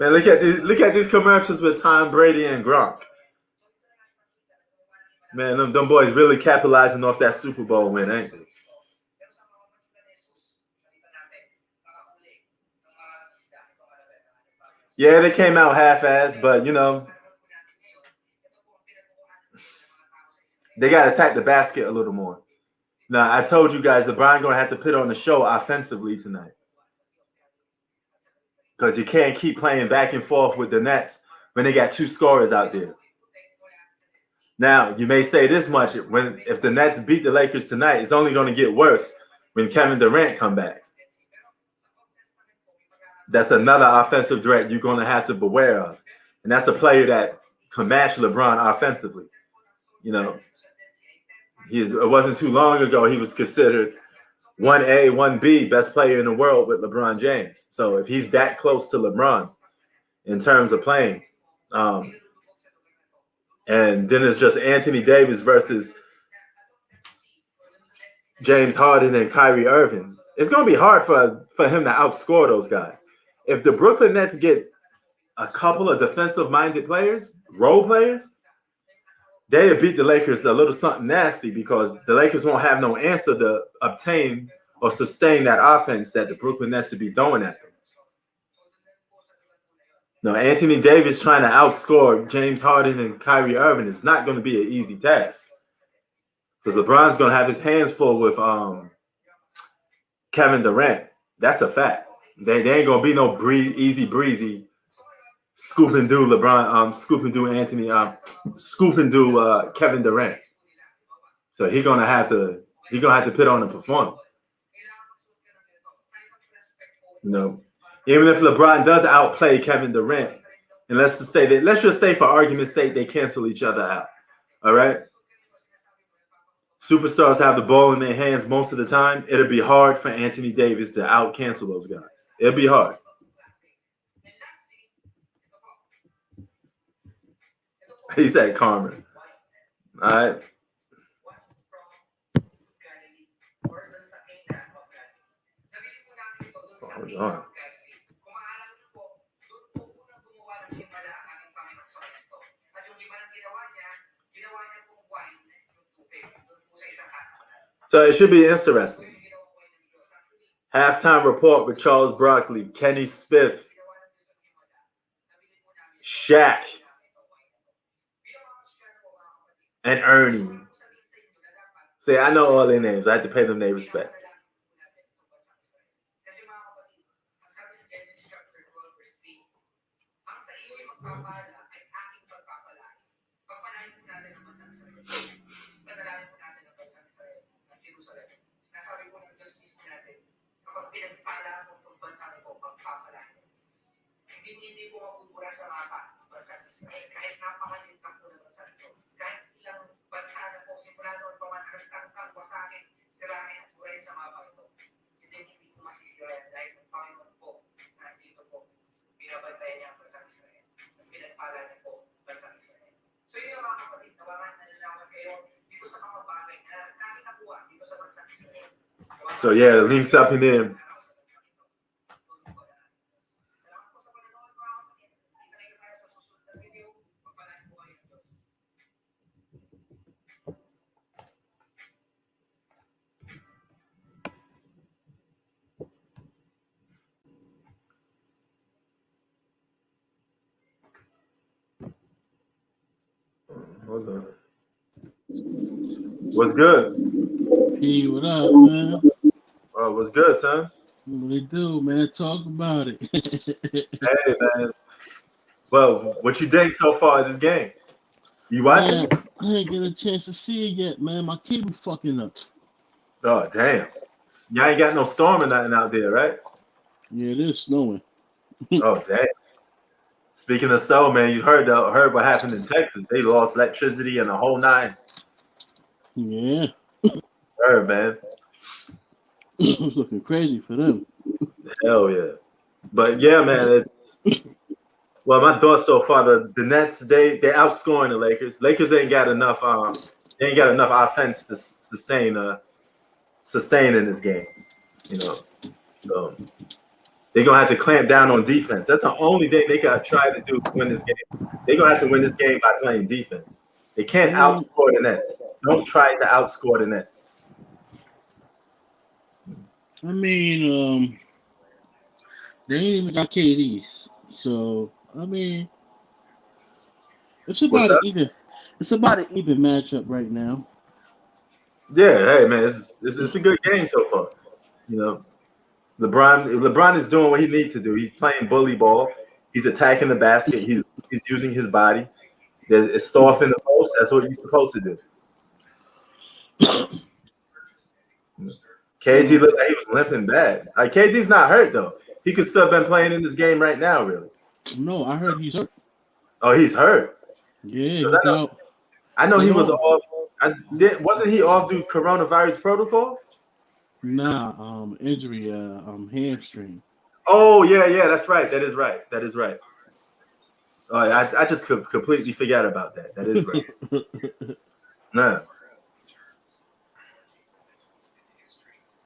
Man, look at these commercials with Tom Brady and Gronk. Man, them boys really capitalizing off that Super Bowl win, ain't they? Yeah, they came out half-assed, but they got to attack the basket a little more. Now, I told you guys LeBron going to have to put on the show offensively tonight. Because you can't keep playing back and forth with the Nets when they got 2 scorers out there. Now, you may say this much. If the Nets beat the Lakers tonight, it's only going to get worse when Kevin Durant come back. That's another offensive threat you're going to have to beware of. And that's a player that can match LeBron offensively. It wasn't too long ago he was considered 1A, 1B best player in the world with LeBron James. So if he's that close to LeBron in terms of playing, and then it's just Anthony Davis versus James Harden and Kyrie Irving, it's going to be hard for him to outscore those guys. If the Brooklyn Nets get a couple of defensive-minded players, role players, they'll beat the Lakers a little something nasty because the Lakers won't have no answer to obtain or sustain that offense that the Brooklyn Nets would be throwing at them. Now, Anthony Davis trying to outscore James Harden and Kyrie Irving is not going to be an easy task because LeBron's going to have his hands full with Kevin Durant. That's a fact. They ain't going to be no easy breezy scoop and do LeBron, scoop and do Anthony, scoop and do Kevin Durant. So he's gonna have to put on a performance. Even if LeBron does outplay Kevin Durant, and let's just say for argument's sake they cancel each other out. All right. Superstars have the ball in their hands most of the time. It'll be hard for Anthony Davis to out cancel those guys. It'll be hard. He said Carmen. All right. Hold on. So it should be interesting. Halftime report with Charles Barkley, Kenny Smith, Shaq, and Ernie. See, I know all their names. I have to pay them their respect. So yeah, the link's up in there. Hold on. What's good? Hey, what up, man? What's good, son? What they do, man? Talk about it. Hey, man. Well, what you think so far of this game? You watching? Man, I didn't get a chance to see it yet, man. My cable fucking up. Oh, damn. Y'all ain't got no storm or nothing out there, right? Yeah, it is snowing. Oh, damn. Speaking of snow, man, you heard what happened in Texas. They lost electricity and the whole nine. Yeah, Heard, man. it's looking crazy for them. Hell yeah. But yeah, man. Well, my thoughts so far, the Nets, they outscoring the Lakers. Lakers ain't got enough they ain't got enough offense to sustain in this game. You know. So they're gonna have to clamp down on defense. That's the only thing they gotta try to do to win this game. They're gonna have to win this game by playing defense. They can't outscore the Nets. Don't try to outscore the Nets. I mean, they ain't even got KDs, so I mean, it's What's about an up? even. It's about an even matchup right now. Yeah, hey man, it's a good game so far. You know, LeBron is doing what he needs to do. He's playing bully ball. He's attacking the basket. He's using his body. It's soft in the post. That's what you're supposed to do. KD looked like he was limping bad. Like KD's not hurt though. He could still have been playing in this game right now, really. No, I heard he's hurt. Oh, he's hurt. Yeah, 'Cause he's out. I know he He was on off. Wasn't he off due coronavirus protocol? injury, hamstring. Oh yeah, that's right. That is right. Oh, I just completely forgot about that. That is right. No,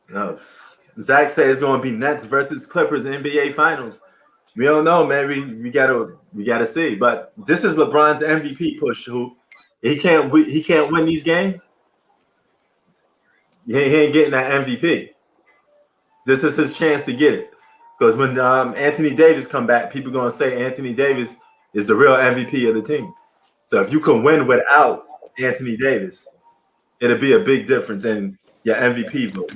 no. Zach said it's going to be Nets versus Clippers NBA Finals. We don't know, man. We gotta see. But this is LeBron's MVP push. Who he can't win these games. He ain't getting that MVP. This is his chance to get it. Because when Anthony Davis come back, people gonna say Anthony Davis is the real MVP of the team. So if you can win without Anthony Davis, it'll be a big difference in your MVP vote.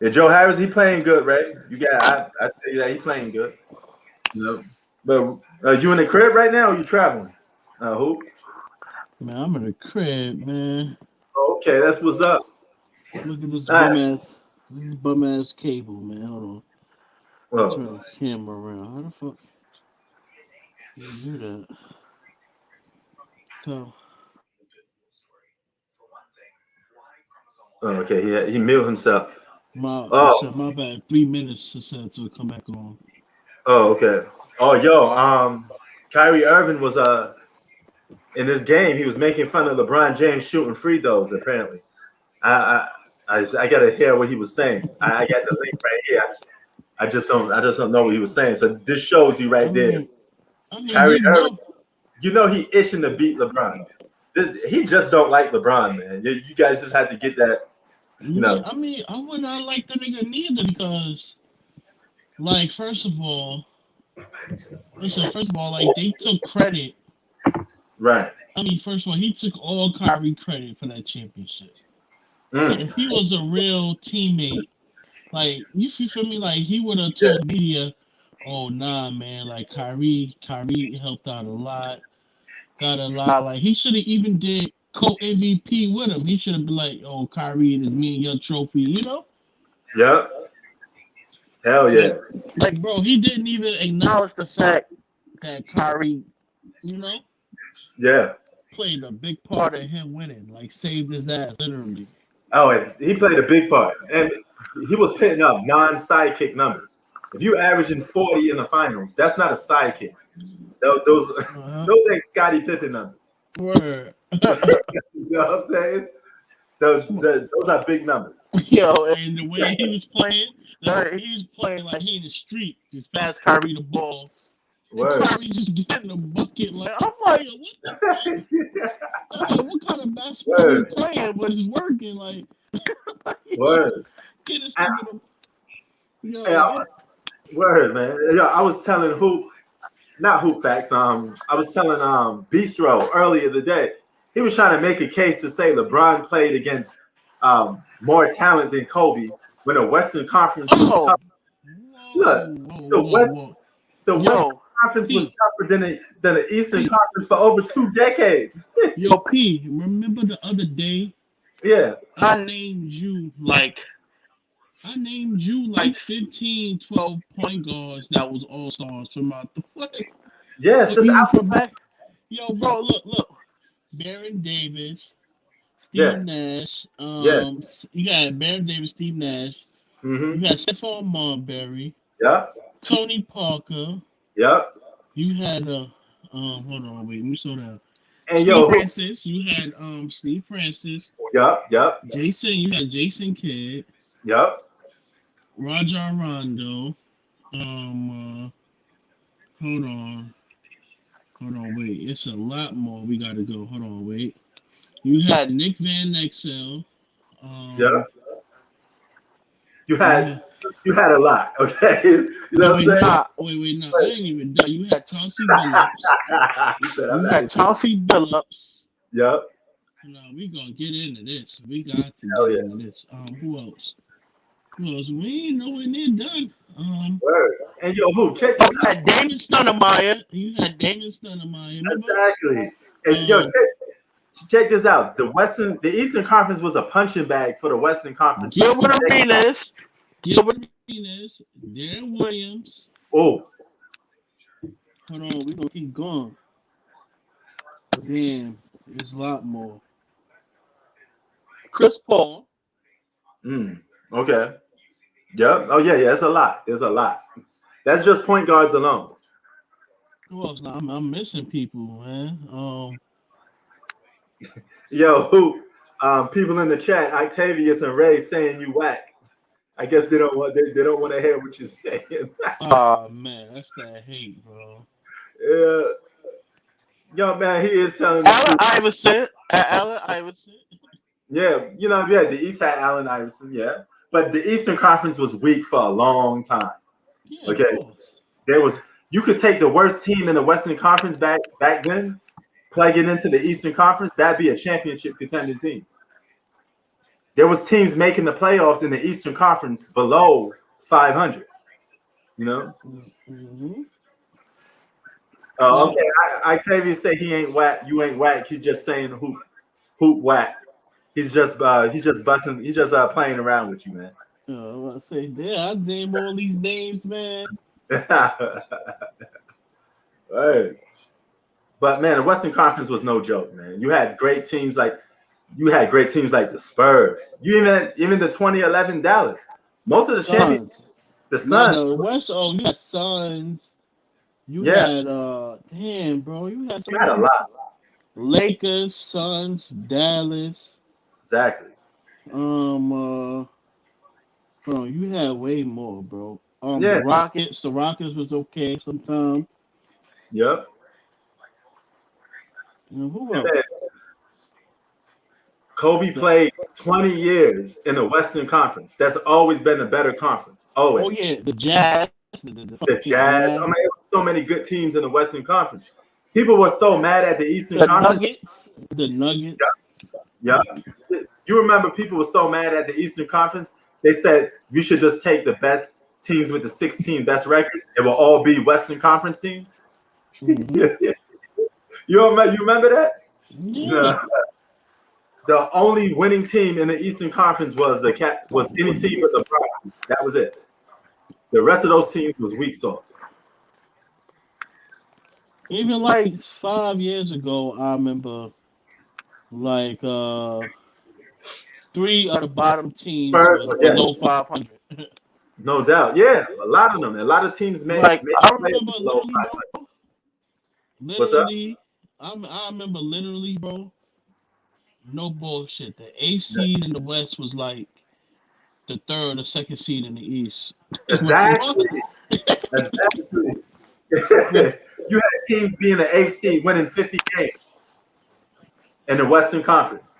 Yeah, Joe Harris, he playing good, right? I tell you that he playing good. You know, but you in the crib right now? Or you traveling? Who? Man, I'm in the crib, man. Oh, okay, that's what's up. Look at this All right. bum ass cable, man. Hold on. Well, Turn the camera around. How the fuck you do that? So, okay, he muted himself. I Oh, said my bad. 3 minutes to set to come back on. okay. Oh, yo, Kyrie Irving was in this game. He was making fun of LeBron James shooting free throws. Apparently, I I gotta hear what he was saying. I got the link right here. I just don't know what he was saying. So this shows you I right there. mean, Kyrie you Irving, know, he itching to beat LeBron. He just don't like LeBron, man. You guys just have to get that. yeah, I would not like the nigga neither because, like, first of all, like they took credit. Right. First of all, he took all Kyrie credit for that championship. Like, Mm. if he was a real teammate, like you feel me, like he would have told the media, "Oh nah, man, like Kyrie helped out a lot, got a lot." Like he should have even did co MVP with him. He should have been like, "Oh, Kyrie, it is me and your trophy," you know? Yep. Hell yeah. Like, bro, he didn't even acknowledge the fact that Kyrie, you know, Yeah. played a big part in him winning. Like, saved his ass, literally. Oh, and he played a big part, and he was pitting up non-sidekick numbers. If you averaging 40 in the finals, that's not a sidekick. Those those ain't Scottie Pippen numbers. Word. You know what I'm saying? Those are big numbers. Yo, and the way he was playing, he was playing like he in the street, just pass Kyrie the ball. And Word. Kyrie just getting the bucket. Like, I'm like, what the fuck? I'm like, what kind of basketball are you playing? But it's working. Like, Word. get this nigga Yo, Yeah, word, man. Yeah, I was telling not Hoop Facts. I was telling Bistro earlier today. He was trying to make a case to say LeBron played against more talent than Kobe when the Western Conference was tough. Oh, Look, the West whoa. the Western yo, Conference was P, tougher than the Eastern P, Conference for over 2 decades. yo, P. Remember the other day Yeah. I I named you like 15, 12 point guards that was all stars from out the West. Yes, So just you out. from yo, bro, look. Baron Davis, Steve Yes, Nash. yes. You got Baron Davis, Steve Nash. Mm-hmm. You got Stephon Marbury, Yep. Tony Parker. Yep. You had hold on, wait, let me slow down. And Steve yo, Francis. You had Steve Francis. yep, yep, Jason. You had Jason Kidd. yep. Rajon Rondo. Hold on. Hold on, wait. It's a lot more. We gotta go. Hold on, wait. You had Nick Van Exel. Yep. Um, You you had had you had a lot, okay? You know what I'm saying? wait, no, I ain't even done. You had Chauncey Billups. You said I'm You not even. had Chauncey Billups. Yep. No, we gonna get into this. We got to Hell get yeah. into this. Who else? Who else? We ain't nowhere near done. Word. And yo, who? Check oh this out. yeah, Damon Stoudemire. You had Damon Stoudemire. Remember? Exactly. And yo, Um, check this out. The Eastern Conference was a punching bag for the Western Conference for Gilbert 2 decades. Arenas. Gilbert Arenas, Darren Williams. Oh, Hold on, we gonna keep going. Damn, there's a lot more. Chris Paul. okay. Yep. Oh yeah, yeah. It's a lot. It's a lot. That's just point guards alone. Who else? Now, I'm missing people, man. Yo, who? People in the chat, Octavius and Ray saying you whack. I guess they don't want to hear what you're saying. Oh man, that's that hate, bro. Yeah. Yo, man, he is telling the Allen truth. Iverson. Allen Iverson. Yeah, yeah, the East had Allen Iverson, yeah. But the Eastern Conference was weak for a long time. Yeah, Okay. of course. You could take the worst team in the Western Conference back then, plug it into the Eastern Conference, that'd be a championship contending team. There was teams making the playoffs in the Eastern Conference below 500. You know? Mm-hmm. Okay. Octavius say he ain't whack. You ain't whack. He's just saying hoop whack. He's just busting. He's just playing around with you, man. I want to say, yeah, I name all these names, man. Right. But man, the Western Conference was no joke, man. You had great teams like the Spurs. Even the 2011 Dallas. Most of the champions, the Suns. No, the West. Oh, you had Suns. You had damn, bro. You had a lot. Lakers, Suns, Dallas. Exactly. Bro, you had way more, bro. Yeah. The Rockets was okay sometimes. Yep. Who else? Kobe played 20 years in the Western Conference. That's always been a better conference. Always. Oh yeah, the Jazz. The Jazz. I mean, so many good teams in the Western Conference. People were so mad at the Eastern Conference. The Nuggets. Yeah. You remember people were so mad at the Eastern Conference. They said we should just take the best teams with the 16 best records. It will all be Western Conference teams. Mm-hmm. You remember that? Yeah. The only winning team in the Eastern Conference was any team with LeBron. That was it. The rest of those teams was weak sauce. Even like 5 years ago, I remember like 3 of the bottom teams were below 500. No doubt. Yeah, a lot of them. A lot of teams made I remember below 500. What's up? I remember literally, bro. No bullshit. The 8th seed in the West was like the 3rd or 2nd seed in the East. Exactly. You had teams being the 8th seed winning 50 games in the Western Conference.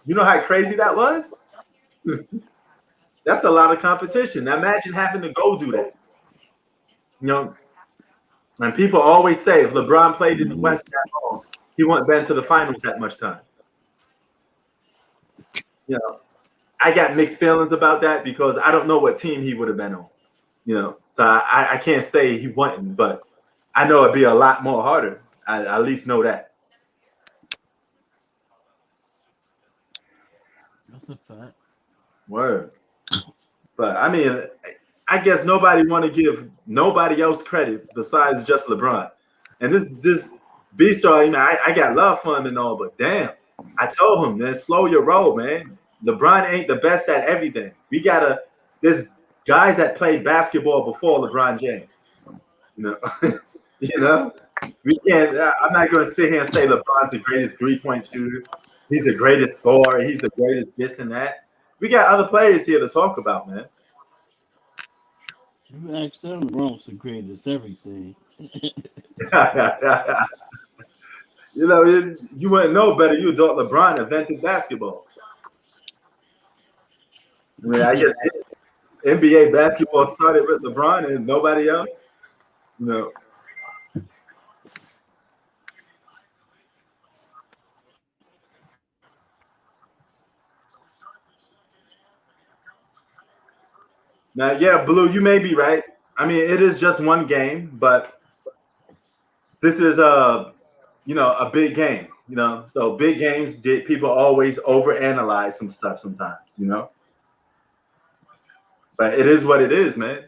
You know how crazy that was? That's a lot of competition. Now imagine having to go do that. You know, and people always say if LeBron played in the West that long, he wouldn't been to the finals that much time. You know, I got mixed feelings about that because I don't know what team he would have been on. You know, so I can't say he wouldn't, but I know it'd be a lot more harder. I at least know that. That's a fact. Word. But I mean, I guess nobody want to give nobody else credit besides just LeBron. And this B-Star, you know, I got love for him and all, but damn, I told him, man, slow your roll, man. LeBron ain't the best at everything. There's guys that played basketball before LeBron James. You know, you know, we can't. I'm not going to sit here and say LeBron's the greatest 3-point shooter. He's the greatest scorer. He's the greatest this and that. We got other players here to talk about, man. You ask them, LeBron's the greatest everything. You know, you wouldn't know better. You thought LeBron invented basketball. I mean, I guess NBA basketball started with LeBron and nobody else. You know. Now, yeah, Blue, you may be right. I mean, it is just one game, but this is a big game. You know, so big games did people always overanalyze some stuff sometimes. You know, but it is what it is, man.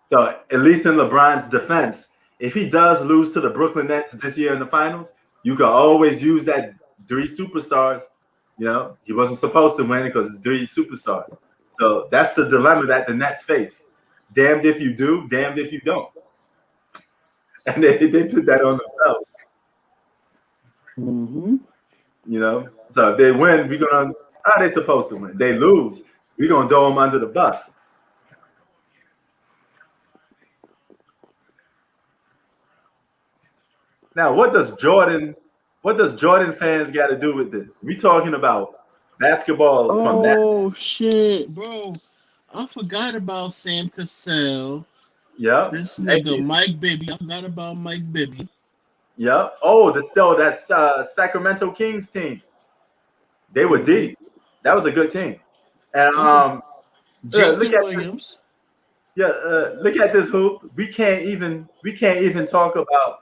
So at least in LeBron's defense, if he does lose to the Brooklyn Nets this year in the finals, you can always use that 3 superstars. You know, he wasn't supposed to win because it's 3 superstars. So that's the dilemma that the Nets face. Damned if you do, damned if you don't. And they put that on themselves. Mm-hmm. You know, so if they win, how are they supposed to win? They lose, we're gonna throw them under the bus. Now, what does Jordan fans got to do with this? We talking about basketball from that. Oh shit, bro! I forgot about Sam Cassell. Yeah. This nigga Mike Bibby. I forgot about Mike Bibby. Yeah. Oh, that's Sacramento Kings team. They were deep. That was a good team. And Jason Williams. Look at this hoop. We can't even talk about.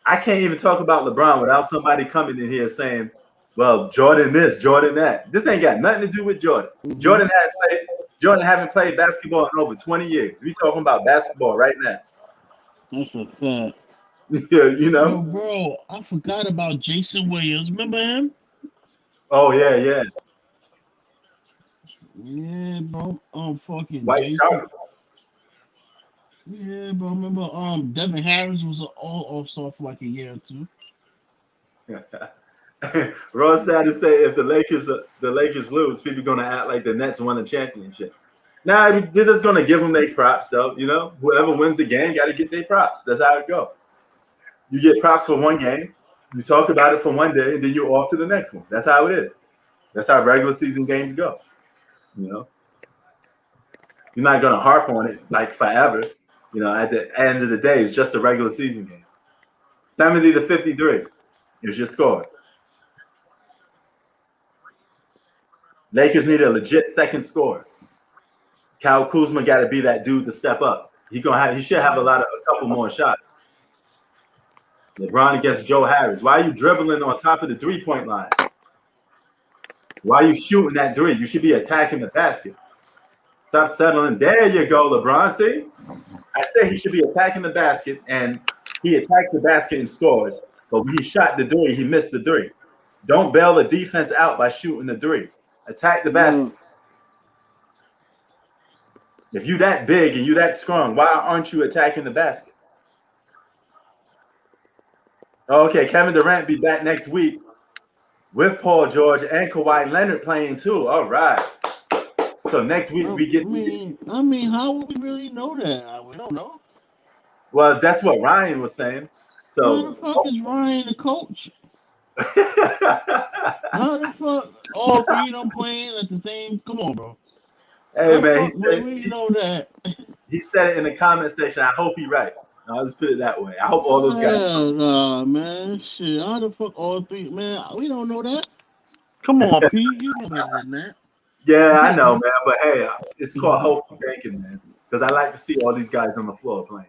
I can't even talk about LeBron without somebody coming in here saying, "Well, Jordan this, Jordan that." This ain't got nothing to do with Jordan. Mm-hmm. Jordan haven't played basketball in over 20 years. We talking about basketball right now. That's a fact. Yeah, you know. Yo, bro, I forgot about Jason Williams. Remember him? Oh yeah, yeah. Yeah, bro. Fucking White Jason. Charlotte. Yeah, bro. Remember, Devin Harris was an all-star for like a year or two. Ross had to say if the Lakers lose, people gonna act like the Nets won the championship. Nah, they're just gonna give them their props, though. You know, whoever wins the game got to get their props. That's how it go. You get props for one game, you talk about it for one day, and then you're off to the next one. That's how it is. That's how regular season games go. You know, you're not gonna harp on it like forever. You know, at the end of the day, it's just a regular season game. 70-53 is your score. Lakers need a legit second scorer. Kyle Kuzma got to be that dude to step up. He should have a couple more shots. LeBron against Joe Harris. Why are you dribbling on top of the 3-point line? Why are you shooting that 3? You should be attacking the basket. Stop settling. There you go, LeBron. See? I said he should be attacking the basket, and he attacks the basket and scores. But when he shot the 3, he missed the 3. Don't bail the defense out by shooting the 3. Attack the basket. If you that big and you that strong, why aren't you attacking the basket? Okay, Kevin Durant be back next week with Paul George and Kawhi Leonard playing too. All right. So next week we get. I mean, how would we really know that? We don't know. Well, that's what Ryan was saying. So who the fuck is Ryan the coach? How the fuck all three of them playing at the same? Come on, bro. Hey How the man, fuck we know that? he said it in the comment section. I hope he right. I'll just put it that way. I hope all those guys. Hell nah, man. Shit, how the fuck all three? Man, we don't know that. Come on, Pete. You know better than that. Yeah, I know, man. But hey, it's called hopeful thinking, man. Because I like to see all these guys on the floor playing.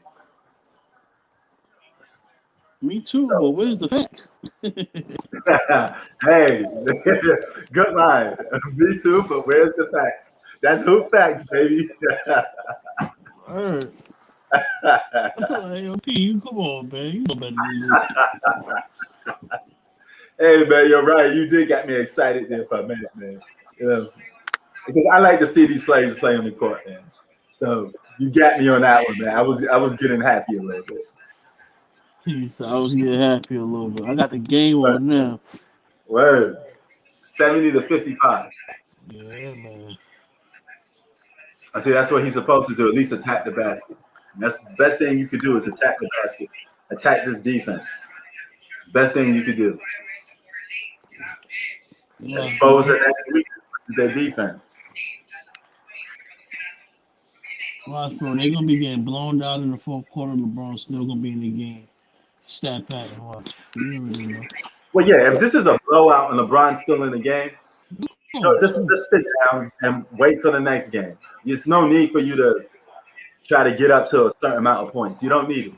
Me too, So- but where's the facts? Hey, good line. Me too, but where's the facts? That's hoop facts, baby. Word. Like, yo, Pete, you come on, man. You know better than this. Hey, man, you're right. You did get me excited there for a minute, man. Yeah. Because I like to see these players play on the court, man. So you got me on that one, man. I was getting happy a little bit. So I was getting happy a little bit. I got the game on now. Word. 70 to 55. Yeah, man. I say that's what he's supposed to do, at least attack the basket. And that's the best thing you could do is attack the basket. Attack this defense. Best thing you could do. Yeah. Expose the next week is their defense. Watch, bro. They're gonna be getting blown out in the fourth quarter. LeBron's still gonna be in the game. Stat pattern. Watch. You already know. Well, yeah, if this is a blowout and LeBron's still in the game, just sit down and wait for the next game. There's no need for you to try to get up to a certain amount of points. You don't need it.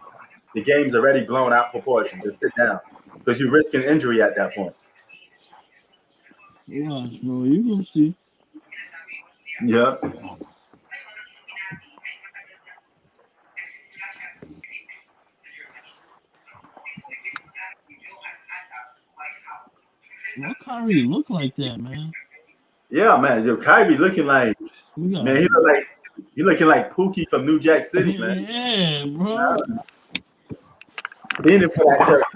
The game's already blown out proportion. Just sit down because you're risking injury at that point. Watch, bro. You gonna see. Yeah. Why Kyrie look like that, man? Yeah, man. Yo, Kyrie looking like man. He looking like Pookie from New Jack City, man. Yeah, bro. Being for that turkey.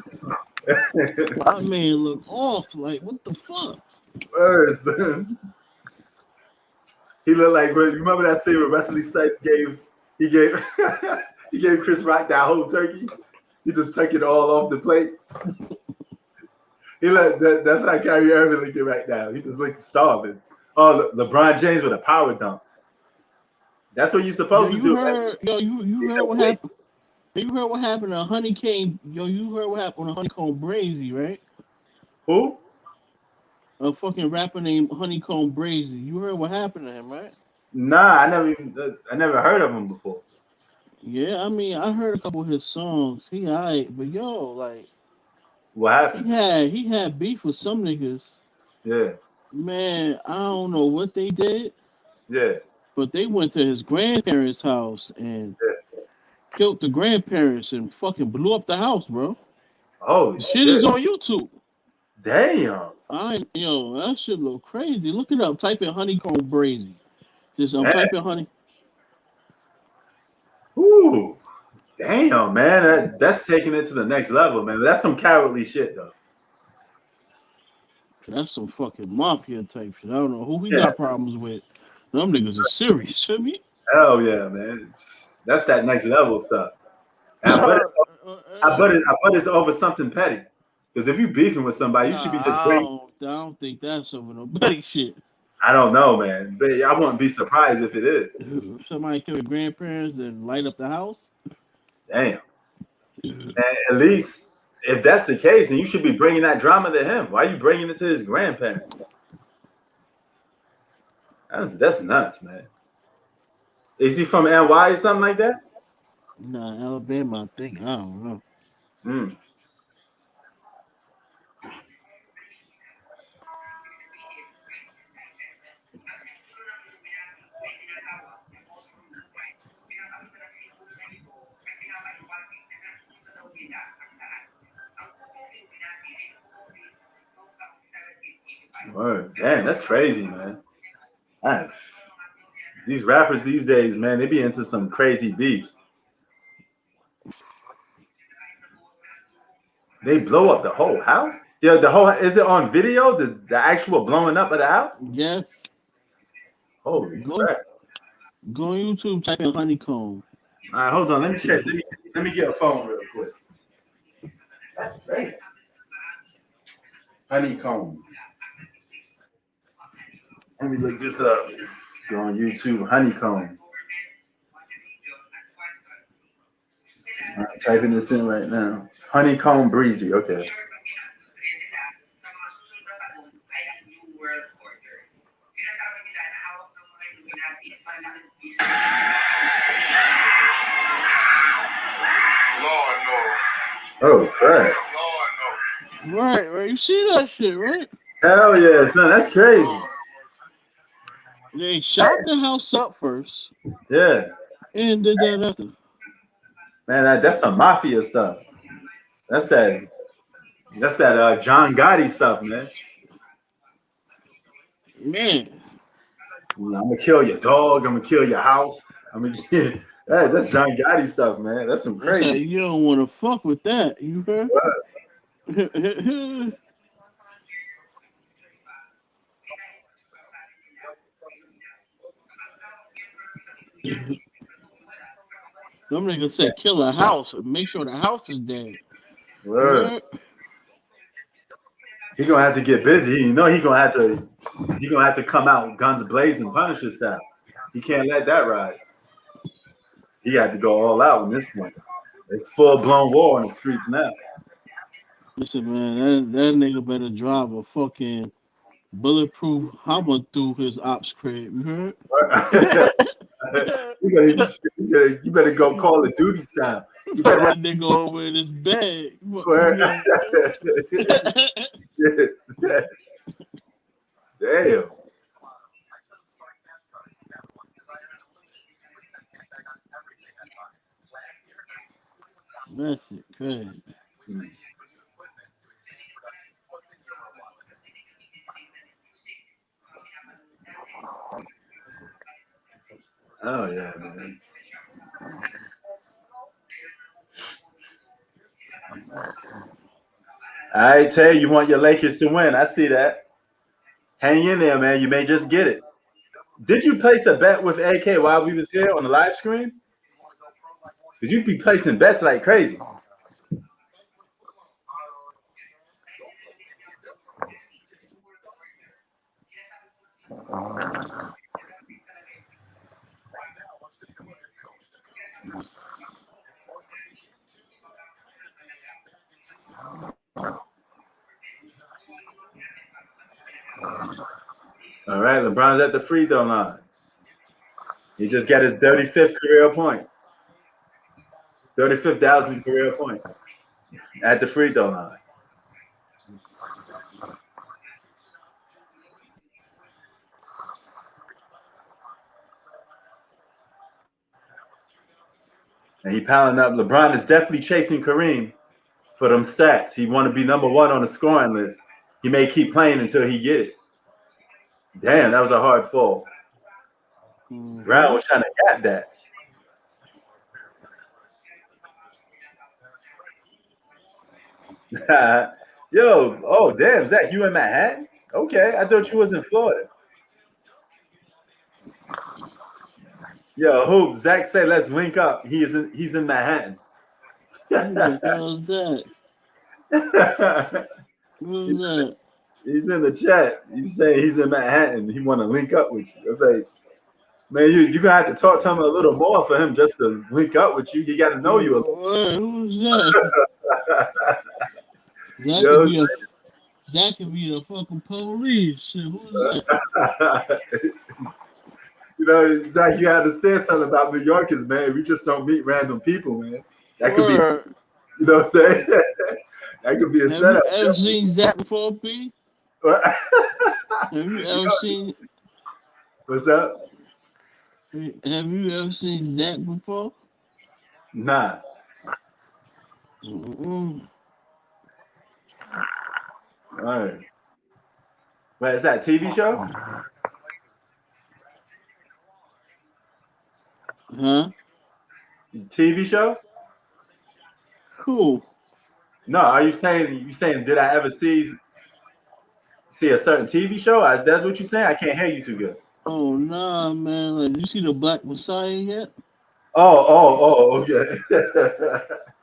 That man look off. Like, what the fuck? Words. He looked like, remember that scene where Wesley Snipes gave he gave Chris Rock that whole turkey. He just took it all off the plate. He that's how Kyrie Irving looking right now. He just looking starving. Oh, LeBron James with a power dunk. That's what you're supposed to do. You heard what happened? You heard what happened to Honeycomb? You heard what happened to Honeycomb Brazy, right? Who? A fucking rapper named Honeycomb Brazy. You heard what happened to him, right? Nah, I never heard of him before. Yeah, I mean, I heard a couple of his songs. He alright, but like, what happened? He had beef with some niggas. Yeah. Man, I don't know what they did. Yeah. But they went to his grandparents' house and killed the grandparents and fucking blew up the house, bro. Oh, shit is on YouTube. Damn. That shit look crazy. Look it up. Type in Honeycomb Brazy. Just type in honey. Ooh. Damn, man. That's taking it to the next level, man. That's some cowardly shit, though. That's some fucking mafia type shit. I don't know who we got problems with. Them niggas are serious, feel me? Hell yeah, man. That's that next level stuff. I bet it's over something petty. Because if you beefing with somebody, you should be just great. I don't think that's over no petty shit. I don't know, man. But I wouldn't be surprised if it is. If somebody kill your grandparents and light up the house. Damn. And at least if that's the case, then you should be bringing that drama to him. Why are you bringing it to his grandparents? That's nuts, man. Is he from NY or something like that? Nah, Alabama, I think. I don't know. Word. Damn, that's crazy, man. These rappers these days, man, they be into some crazy beefs. They blow up the whole house? Yeah, is it on video? The actual blowing up of the house? Yeah. Holy crap. Go on YouTube, type in Honeycomb. All right, hold on. Let me check. Let me get a phone real quick. That's great. Honeycomb. Let me look this up. Go on YouTube. Honeycomb. I'm typing this in right now. Honeycomb breezy. Okay. Oh crap! Right. You see that shit, right? Hell yeah, son. That's crazy. They shot the house up first Yeah, and did that after. man. That's some mafia stuff. That's that. That's that John Gotti stuff, man. Man, I'm gonna kill your dog. I'm gonna kill your house. I'm gonna get that's John Gotti stuff, man. That's some that's how crazy. you don't want to fuck with that. You heard? Them niggas say kill a house and make sure the house is dead. Word. He gonna have to get busy. You know he gonna have to come out guns blazing, Punisher style. He can't let that ride. He got to go all out at this point. It's full blown war on the streets now. Listen, man, that nigga better drive a fucking bulletproof Hummer through his ops crib. You heard? you better go Call of Duty style. You Put better that nigga over in his bed. Damn. That shit crazy. Oh yeah, man. I tell you want your Lakers to win. I see that. Hang in there, man. You may just get it. Did you place a bet with AK while we was here on the live screen? Because you be placing bets like crazy. All right, LeBron's at the free throw line. He just got his 35th career point. 35,000 career point at the free throw line. And he piling up. LeBron is definitely chasing Kareem for them stats. He want to be number one on the scoring list. He may keep playing until he get it. Damn, that was a hard fall. Brown was trying to get that. Yo, oh damn, Zach, you in Manhattan? Okay, I thought you was in Florida. Yo, Hoop, Zach said let's link up. He's in Manhattan. Who the hell is that? Who is that? He's in the chat. He's saying he's in Manhattan. He want to link up with you. It's like, man, you're gonna have to talk to him a little more for him just to link up with you. He got to know you a little. Who's that? That could be the fucking police. Shit, who's that? You know, Zach, you understand something about New Yorkers, man. We just don't meet random people, man. That could be, you know what I'm saying? That could be a setup. Have you ever seen Zach before, P? Have you ever seen? What's up? Have you ever seen Zach before? Nah. All right. Wait, is that a TV show? Huh? TV show? Cool. No, are you saying did I ever see a certain TV show? That's what you're saying? I can't hear you too good. Oh nah, man. Like, you see the Black Messiah yet? Oh, okay.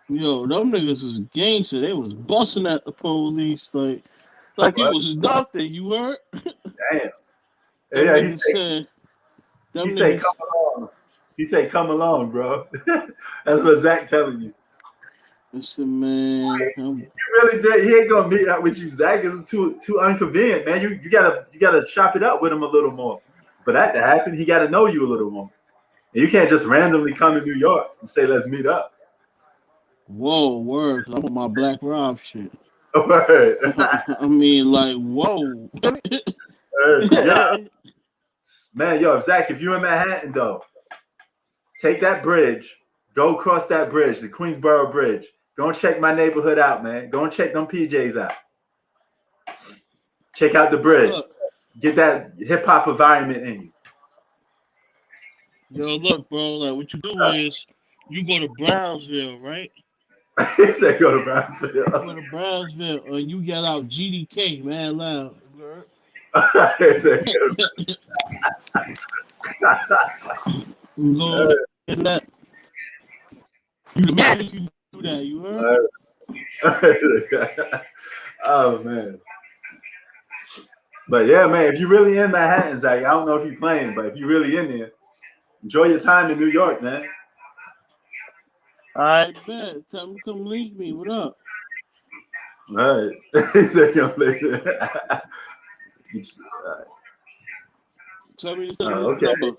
Yo, them niggas was gangster. They was busting at the police. Like, Like it What? was nothing. You heard? Damn. Them Yeah, niggas said. he Them said niggas. come along. He said come along, bro. That's what Zach telling you. I said, man, You really did. He ain't gonna meet up with you, Zach. It's too inconvenient, man. You gotta chop it up with him a little more. For that to happen, he gotta know you a little more. And you can't just randomly come to New York and say let's meet up. whoa, word. 'Cause I'm on my Black Rob shit. Word. I mean, like, whoa. Word. Yeah, man. Yo, Zach, if you're in Manhattan though, take that bridge, go across that bridge, the Queensboro Bridge. Go and check my neighborhood out, man. Go and check them PJs out. Check out the bridge. Look, Get that hip hop environment in you. yo, look, bro. Like, what you do is you go to Brownsville, right? He said go to Brownsville. You go to Brownsville, and you get out GDK, man, loud. He said go You go to- get that. You the man if you do that. You heard? Oh man. But yeah, man, if you're really in Manhattan, Zach, I don't know if you're playing, but if you're really in there, enjoy your time in New York, man. I bet. Tell him to come link me. What up? All right. He said, yo, later. Tell me to send Oh, his okay. number.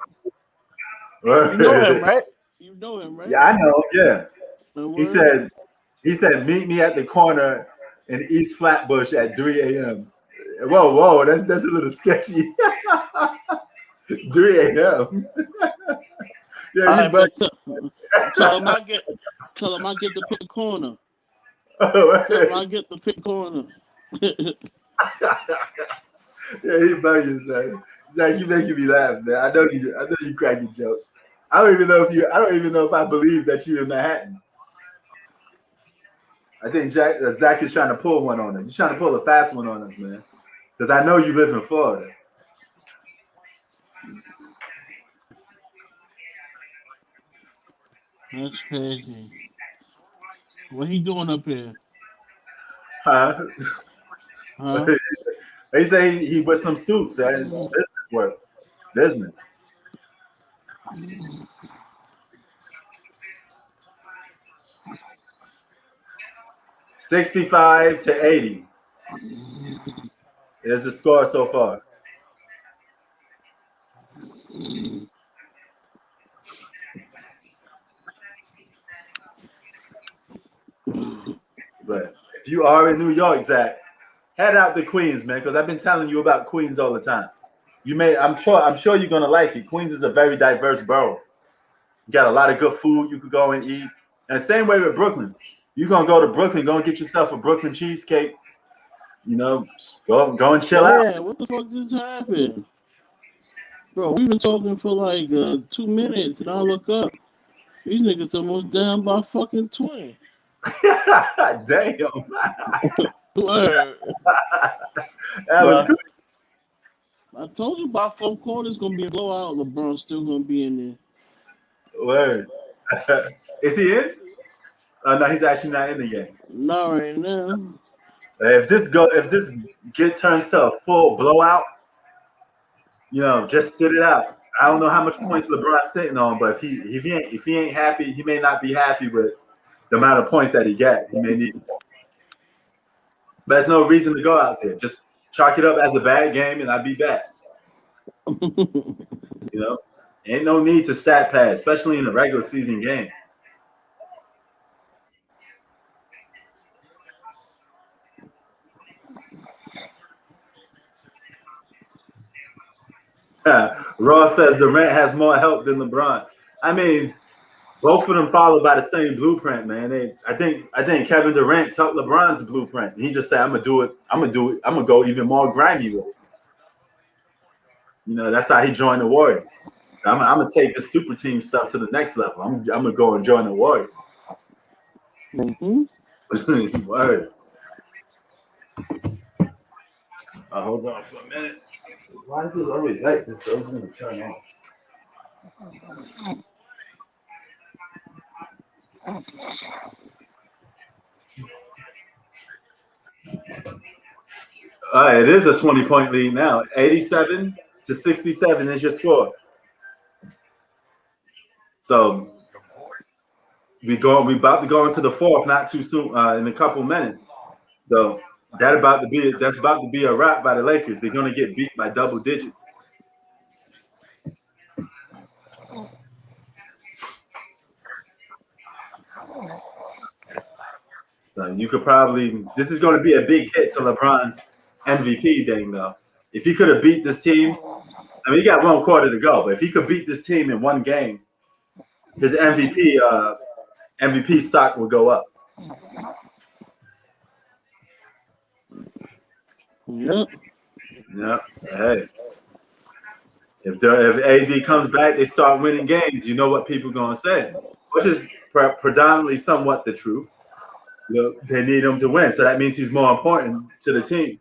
You know him, right? You know him, right? Yeah, I know. Yeah. No He word? said, meet me at the corner in East Flatbush at 3 a.m. Whoa, that's a little sketchy. 3 a.m. Yeah, All you right, but but tell him I get to pick the corner. Tell him I get to pick corner. Yeah, he bugging, Zach. Zach, you making me laugh, man. I know you cracking jokes. I don't even know if I believe that you're in Manhattan. I think Zach is trying to pull one on us. He's trying to pull a fast one on us, man. Because I know you live in Florida. That's crazy. What he doing up here? Huh? Huh? They say he with some suits at his business work. Business. $65-80 is the score so far. But if you are in New York, Zach, head out to Queens, man, because I've been telling you about Queens all the time. I'm sure you're gonna like it. Queens is a very diverse borough. You got a lot of good food you could go and eat. And same way with Brooklyn. You're gonna go to Brooklyn, go and get yourself a Brooklyn cheesecake. You know, go and chill out. Yeah, what the fuck just happened? Bro, we've been talking for like 2 minutes and I look up. These niggas almost down by fucking 20. Damn. Word. That was good. I told you by 4 quarters gonna be a blowout. LeBron's still gonna be in Word. Is he in? Oh no, he's actually not in the game. there. Not right now. If this turns to a full blowout, just sit it out. I don't know how much points LeBron's sitting on, but if he ain't happy, he may not be happy with the amount of points that he got. He may need. But there's no reason to go out there. Just chalk it up as a bad game, and I'll be back. Ain't no need to stat pad, especially in a regular season game. Ross says Durant has more help than LeBron. I mean, both of them follow by the same blueprint, man. I think Kevin Durant took LeBron's blueprint. He just said, "I'm gonna do it. I'm gonna go even more grimy with it." That's how he joined the Warriors. I'm gonna take the super team stuff to the next level. I'm gonna go and join the Warriors. Mm-hmm. Word. Hold on for a minute. Why is it always like this? I'm gonna turn on. It is a 20-point lead now. 87-67 is your score. So we about to go into the fourth, not too soon, in a couple minutes. So that's about to be a wrap by the Lakers. They're gonna get beat by double digits. So you could probably this is gonna be a big hit to LeBron's MVP thing though. If he could have beat this team, I mean he got 1 quarter to go, but if he could beat this team in one game, his MVP stock will go up. Yep. Yep. Hey. If AD comes back, they start winning games. You know what people are gonna say, which is predominantly somewhat the truth. They need him to win, so that means he's more important to the team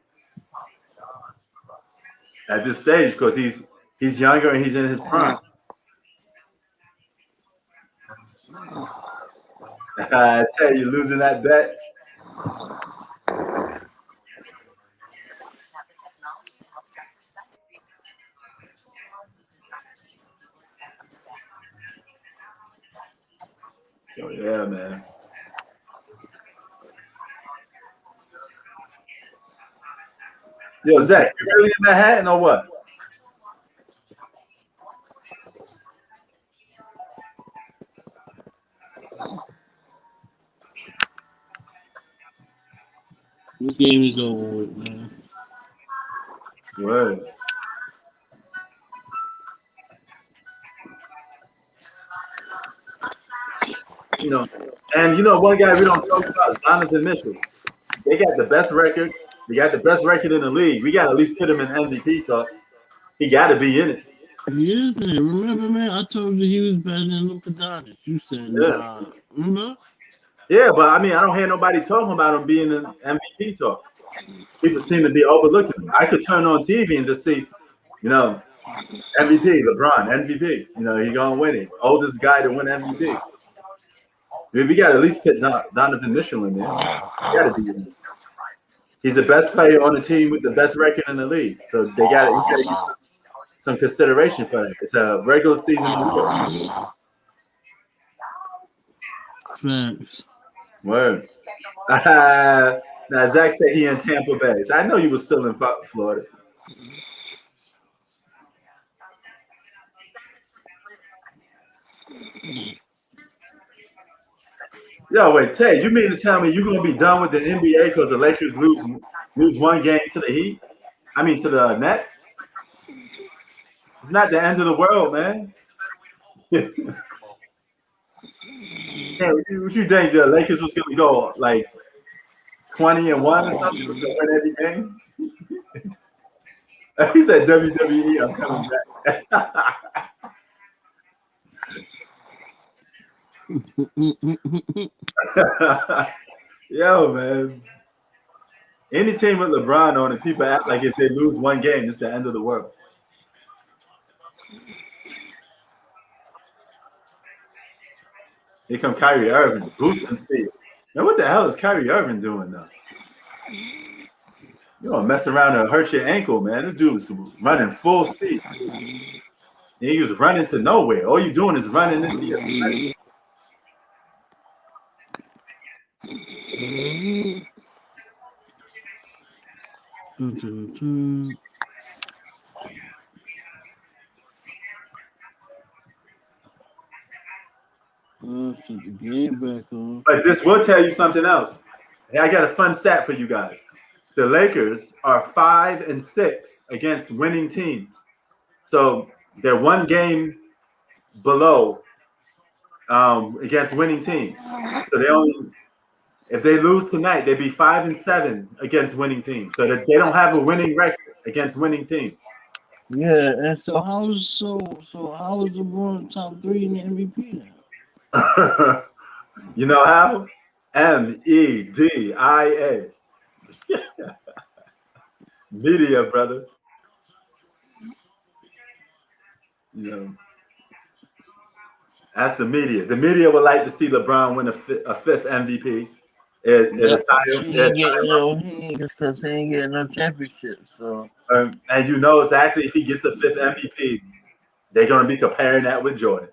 at this stage because he's younger and he's in his prime. I tell you, losing that bet. Oh yeah, man. Yo, Zach, you really in Manhattan or what? This game is over with, man. Word. You know, and you know one guy we don't talk about is Donovan Mitchell. They got the best record. They got the best record in the league. We got to at least put him in MVP talk. He got to be in it. He is, man. Remember, man, I told you he was better than Luka Doncic. You said, nah. Remember? Yeah, but I mean, I don't hear nobody talking about him being in MVP talk. People seem to be overlooking him. I could turn on TV and just see, you know, MVP, LeBron, MVP. You know, he gonna win it. Oldest guy to win MVP. I mean, we got to at least put Donovan Mitchell in there. Got to be in there. He's the best player on the team with the best record in the league. So they got to get some consideration for that. It's a regular season award. Thanks. Word. Now Zach said he in Tampa Bay. So I know you were still in Florida. Yo, wait, Tay, you mean to tell me you're gonna be done with the NBA because the Lakers lose one game to the Heat? I mean to the Nets? It's not the end of the world, man. Yeah, what you think the Lakers was gonna go like 20-1 or something to win every game? He said WWE, I'm coming back. Yo, man. Any team with LeBron on it, people act like if they lose one game, it's the end of the world. Here come Kyrie Irving, boosting speed. Now, what the hell is Kyrie Irving doing now? You don't mess around and hurt your ankle, man. This dude was running full speed. And he was running to nowhere. All you're doing is running into your leg. But this will tell you something else. I got a fun stat for you guys. The Lakers are 5-6 against winning teams. So they're one game below against winning teams. So if they lose tonight, they'd be 5-7 against winning teams. So that they don't have a winning record against winning teams. Yeah, and so how is LeBron top 3 in the MVP now? You know how? MEDIA. Media, brother. You know, that's the media. The media would like to see LeBron win a fifth MVP. Yeah, It he ain't entire getting because he ain't getting no championship. So and you know exactly if he gets a fifth MVP, they're going to be comparing that with Jordan.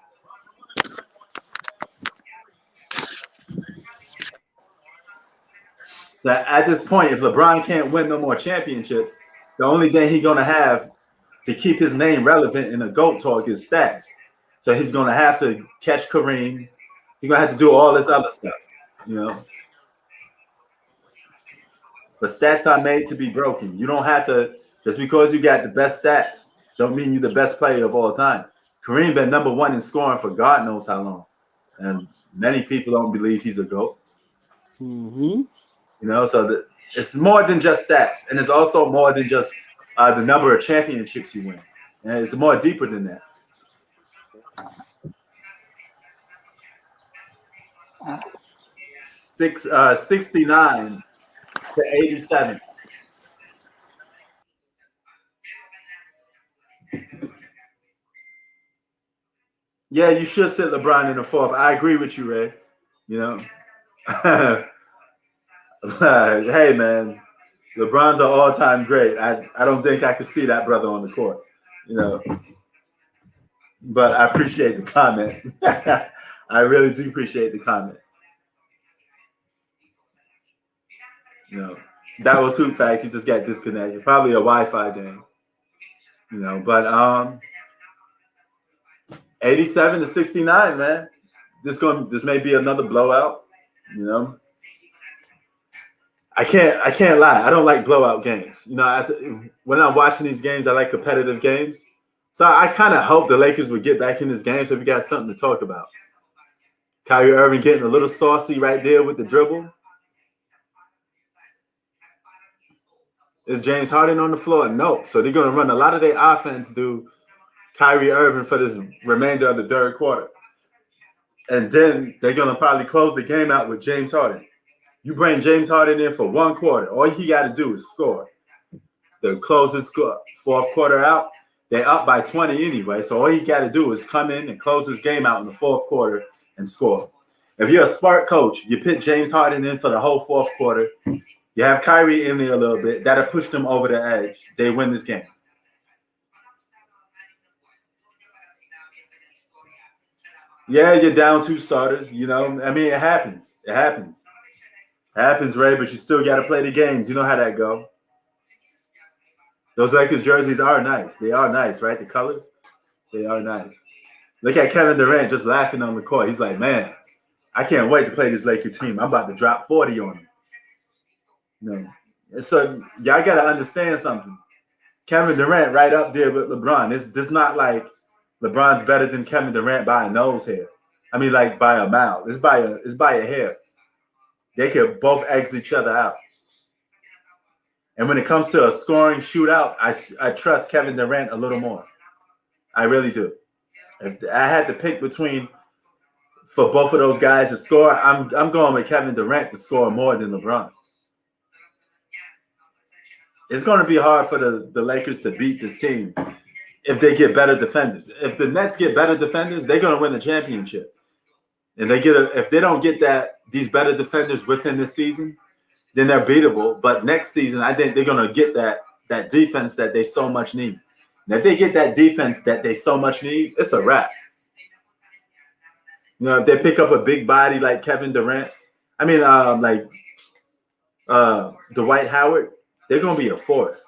That at this point, if LeBron can't win no more championships, the only thing he's going to have to keep his name relevant in the GOAT talk is stats. So he's going to have to catch Kareem. He's going to have to do all this other stuff, you know. But stats are made to be broken. You don't have to, just because you got the best stats, don't mean you're the best player of all time. Kareem been number one in scoring for God knows how long. And many people don't believe he's a GOAT. Mm-hmm. You know, so it's more than just stats. And it's also more than just the number of championships you win. And it's more deeper than that. 69 to 87. Yeah, you should sit LeBron in the fourth. I agree with you, Ray. You know, hey man, LeBron's an all-time great. I don't think I could see that brother on the court. You know, but I appreciate the comment. I really do appreciate the comment. You know, that was Hoop Facts. He just got disconnected. Probably a Wi-Fi thing. You know, but 87 to 69, man. This may be another blowout. You know, I can't lie. I don't like blowout games. You know, when I'm watching these games, I like competitive games. So I kind of hope the Lakers would get back in this game so we got something to talk about. Kyrie Irving getting a little saucy right there with the dribble. Is James Harden on the floor? Nope. So they're going to run a lot of their offense through Kyrie Irving for this remainder of the third quarter. And then they're going to probably close the game out with James Harden. You bring James Harden in for one quarter. All he got to do is score. The closest fourth quarter out, they're up by 20 anyway. So all he got to do is come in and close his game out in the fourth quarter and score. If you're a smart coach, you put James Harden in for the whole fourth quarter. You have Kyrie in there a little bit. That'll push them over the edge. They win this game. Yeah, you're down two starters. You know, I mean, it happens. It happens. It happens, Ray, but you still got to play the games. You know how that go. Those Lakers jerseys are nice. They are nice, right? The colors, they are nice. Look at Kevin Durant just laughing on the court. He's like, man, I can't wait to play this Laker team. I'm about to drop 40 on them. You know, so y'all got to understand something. Kevin Durant right up there with LeBron. It's not like LeBron's better than Kevin Durant by a nose hair. I mean, like by a mile. It's by a hair. They could both exit each other out. And when it comes to a scoring shootout, I trust Kevin Durant a little more. I really do. If I had to pick between for both of those guys to score, I'm going with Kevin Durant to score more than LeBron. It's going to be hard for the Lakers to beat this team if they get better defenders. If the Nets get better defenders, they're going to win the championship. And if they don't get these better defenders within this season, then they're beatable. But next season, I think they're going to get that defense that they so much need. And if they get that defense that they so much need, it's a wrap. You know, if they pick up a big body like Kevin Durant, I mean, Dwight Howard, they're going to be a force.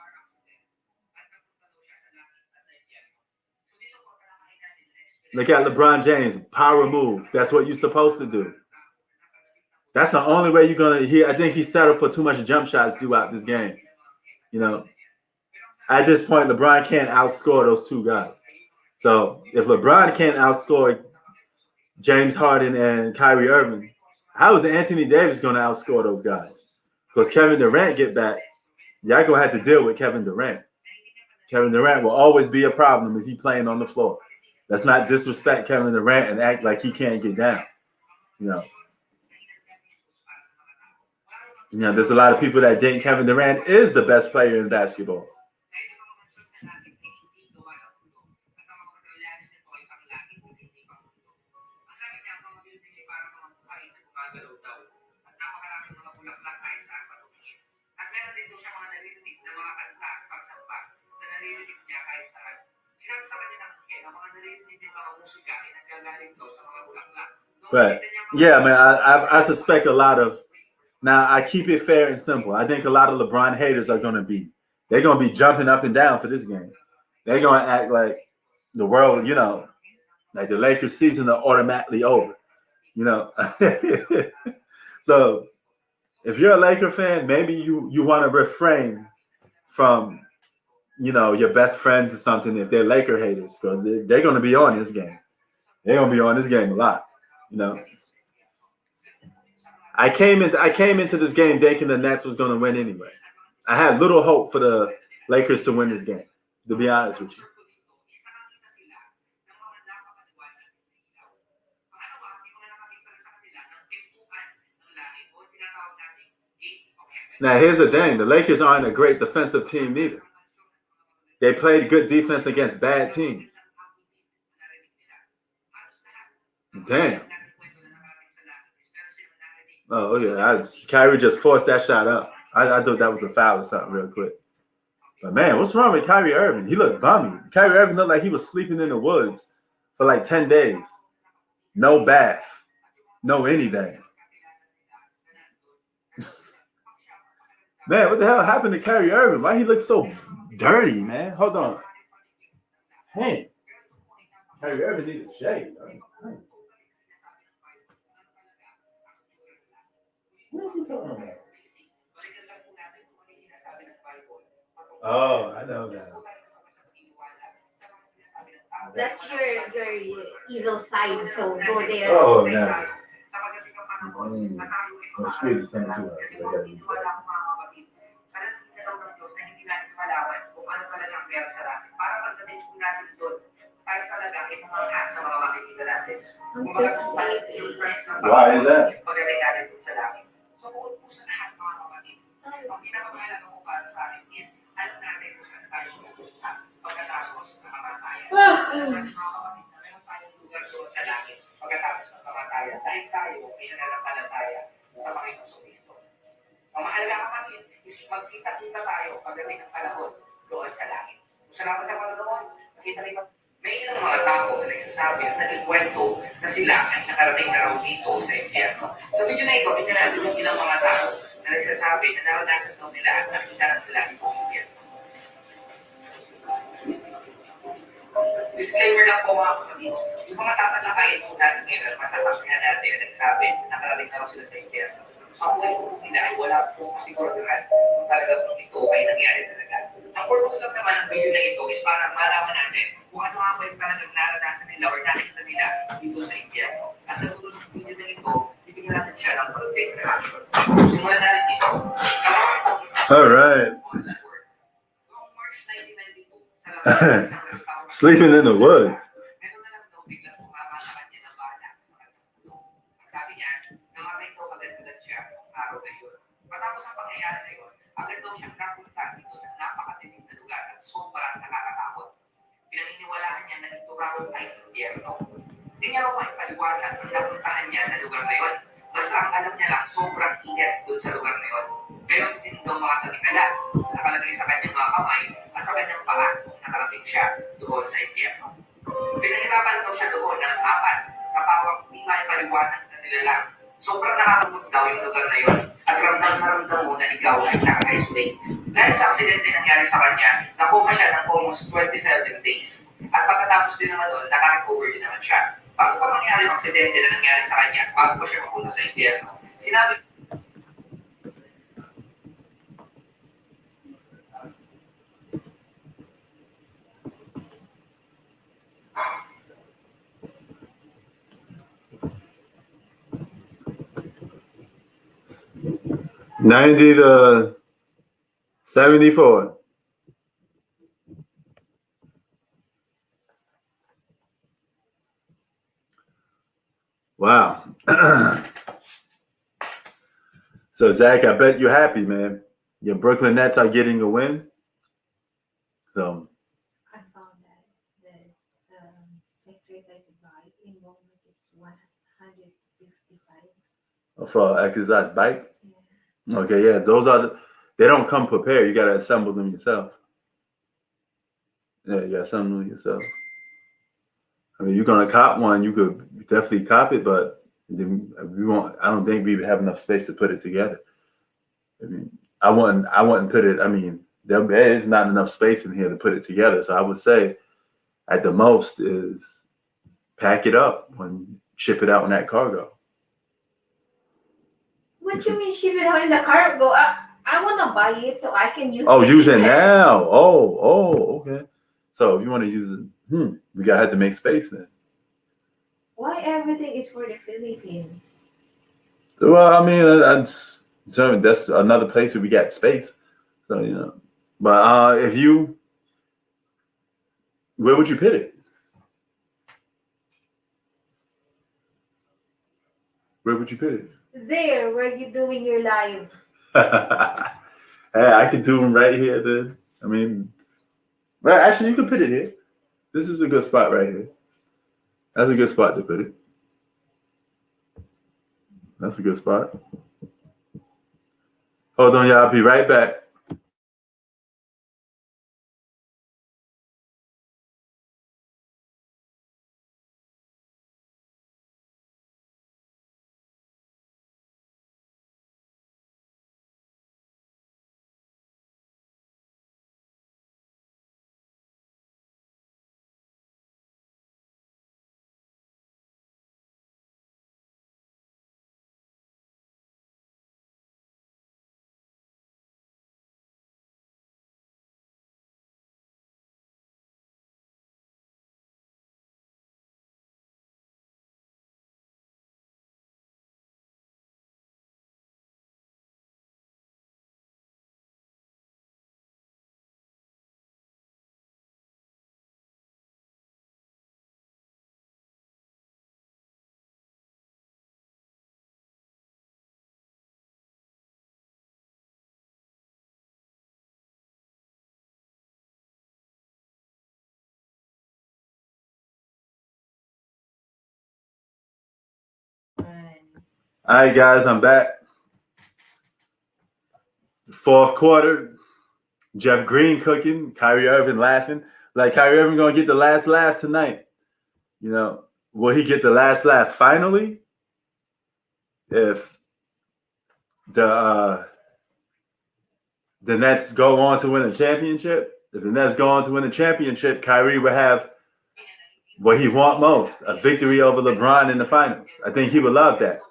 Look at LeBron James, power move. That's what you're supposed to do. That's the only way you're going to. I think he settled for too much jump shots throughout this game. You know, at this point, LeBron can't outscore those two guys. So if LeBron can't outscore James Harden and Kyrie Irving, how is Anthony Davis going to outscore those guys? Because Kevin Durant get back, y'all going to have to deal with Kevin Durant. Kevin Durant will always be a problem if he's playing on the floor. Let's not disrespect Kevin Durant and act like he can't get down. You know, there's a lot of people that think Kevin Durant is the best player in basketball. But yeah, man, I suspect a lot of. Now I keep it fair and simple. I think a lot of LeBron haters are they're gonna be jumping up and down for this game. They're gonna act like the world, like the Lakers season are automatically over. So if you're a Laker fan, maybe you want to refrain from your best friends or something if they're Laker haters, because they're gonna be on this game. They're gonna be on this game a lot. I came into this game thinking the Nets was gonna win anyway. I had little hope for the Lakers to win this game, to be honest with you. Now, here's the thing. The Lakers aren't a great defensive team either. They played good defense against bad teams. Damn. Oh, yeah. Kyrie just forced that shot up. I thought that was a foul or something real quick. But, man, what's wrong with Kyrie Irving? He looked bummy. Kyrie Irving looked like he was sleeping in the woods for like 10 days. No bath. No anything. Man, what the hell happened to Kyrie Irving? Why he look so dirty, man? Hold on. Hey. Kyrie Irving needs a shave. What is he talking about? Oh, I know that. That's your evil side, so go there. Oh, no. The sweetest thing too. Why is that? May ilang mga tao na nagsasabi at nagkikwento na sila ay nakarating na raw dito sa impyerno. Sa video na ito, tingnan natin yung ilang mga tao na nagsasabi na naranasan daw nila at nakita na sila itong impyerno. Disclaimer lang po mga kapatid, yung mga tatalakayin po natin ngayon, masasabihan natin na nagsabi na nakarating na raw sila sa impyerno. Ang buhay po nila ay wala po kasiguraduhan kung talaga po ito ay nangyari talaga. Ang purpose lang naman ng video na ito is para malaman natin kung ano nga ba yung talagang naranasan nila or nakita nila dito sa impyerno. At sa tulong ng video na ito, bibigyan natin siya ng content reaction. Simulan natin ito. All right. Sleeping in the woods. Pinaniniwalaan niya na ito raw ay impyerno. Hindi niya raw maipaliwanag ang napuntahan niya na lugar na yun. Basta ang alam niya lang, sobrang ingat doon sa lugar na yun. Pero hindi daw makakagitala. Nakalagay sa kanyang mga kamay at sa kanyang paa kung nakarating siya doon sa impyerno. Pinahirapan daw siya doon ng 4 kapawang hindi maipaliwanag na nilalang. Sobrang nakakagod daw yung lugar na yun at ramdam na ramdam mo na ikaw ay naka-isolate. Dahil sa aksidente nangyari sa kanya, nakuha siya ng almost 27 days. At pagkatapos din naman doon, naka-recover din naman siya. Bago pa mangyari yung aksidente na nangyari sa kanya, bago pa siya mapunta sa impyerno, sinabi $90 to $74. Wow. So, Zach, I bet you're happy, man. Your Brooklyn Nets are getting a win. So, I found that next rate I could buy in Walmart is $165. for exercise bike. Yeah. Okay, yeah, they don't come prepared. You gotta assemble them yourself. Yeah, you gotta assemble them yourself. I mean, you're gonna cop one, you could definitely cop it, but we won't. I don't think we would have enough space to put it together. I mean, I wouldn't put it. I mean, there is not enough space in here to put it together. So I would say, at the most, is pack it up when ship it out in that cargo. What you mean ship it out in the cargo? I want to buy it so I can use Oh, it. use it now. Oh, okay. So if you want to use it, we gotta have to make space then. Why everything is for the Philippines? Well, I mean, that's another place where we got space. So you know, but where would you put it? Where would you put it? There, where you doing your live. Hey, I could do them right here. Then I mean, well, actually, you can put it here. This is a good spot right here. That's a good spot to put it. That's a good spot. Hold on, y'all. I'll be right back. All right, guys, I'm back. Fourth quarter, Jeff Green cooking, Kyrie Irving laughing. Like Kyrie Irving gonna get the last laugh tonight. You know, will he get the last laugh finally? If the Nets go on to win a championship, if the Nets go on to win a championship, Kyrie will have what he want most, a victory over LeBron in the finals. I think he would love that.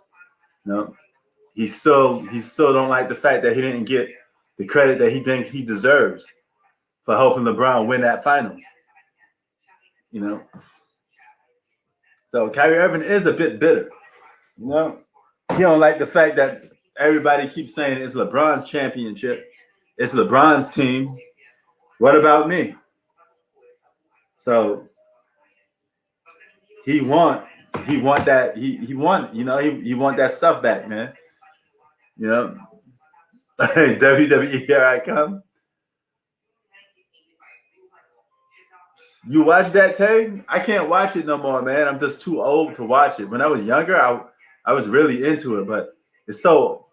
You know, he still don't like the fact that he didn't get the credit that he thinks he deserves for helping LeBron win that finals. You know, so Kyrie Irving is a bit bitter. You know, he don't like the fact that everybody keeps saying it's LeBron's championship, it's LeBron's team. What about me? So he want that he want that stuff back, man. You know, WWE, here I come. You watch that, Tay? I can't watch it no more, man. I'm just too old to watch it. When I was younger, I was really into it, but it's so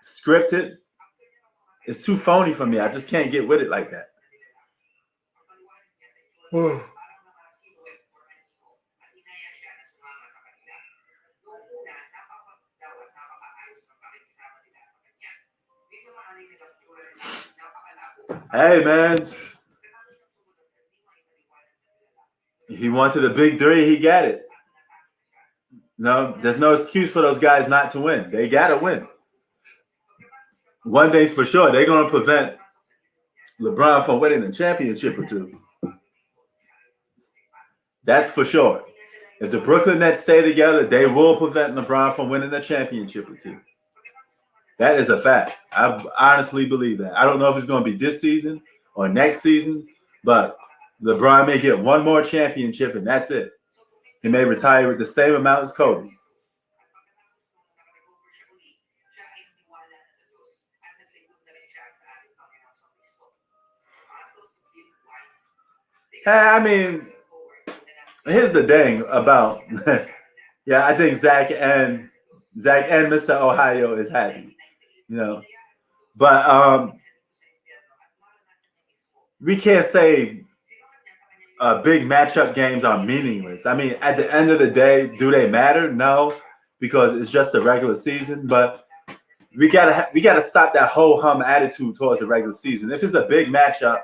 scripted. It's too phony for me. I just can't get with it like that. Hey, man. He wanted a big three. He got it. No, there's no excuse for those guys not to win. They got to win. One thing's for sure. They're going to prevent LeBron from winning a championship or two. That's for sure. If the Brooklyn Nets stay together, they will prevent LeBron from winning a championship or two. That is a fact. I honestly believe that. I don't know if it's going to be this season or next season, but LeBron may get one more championship and that's it. He may retire with the same amount as Kobe. Hey, I mean, here's the thing about, yeah, I think Zach and Mr. Ohio is happy, you know, but we can't say big matchup games are meaningless. I mean, at the end of the day, do they matter? No, because it's just the regular season. But we gotta stop that whole hum attitude towards the regular season. If it's a big matchup,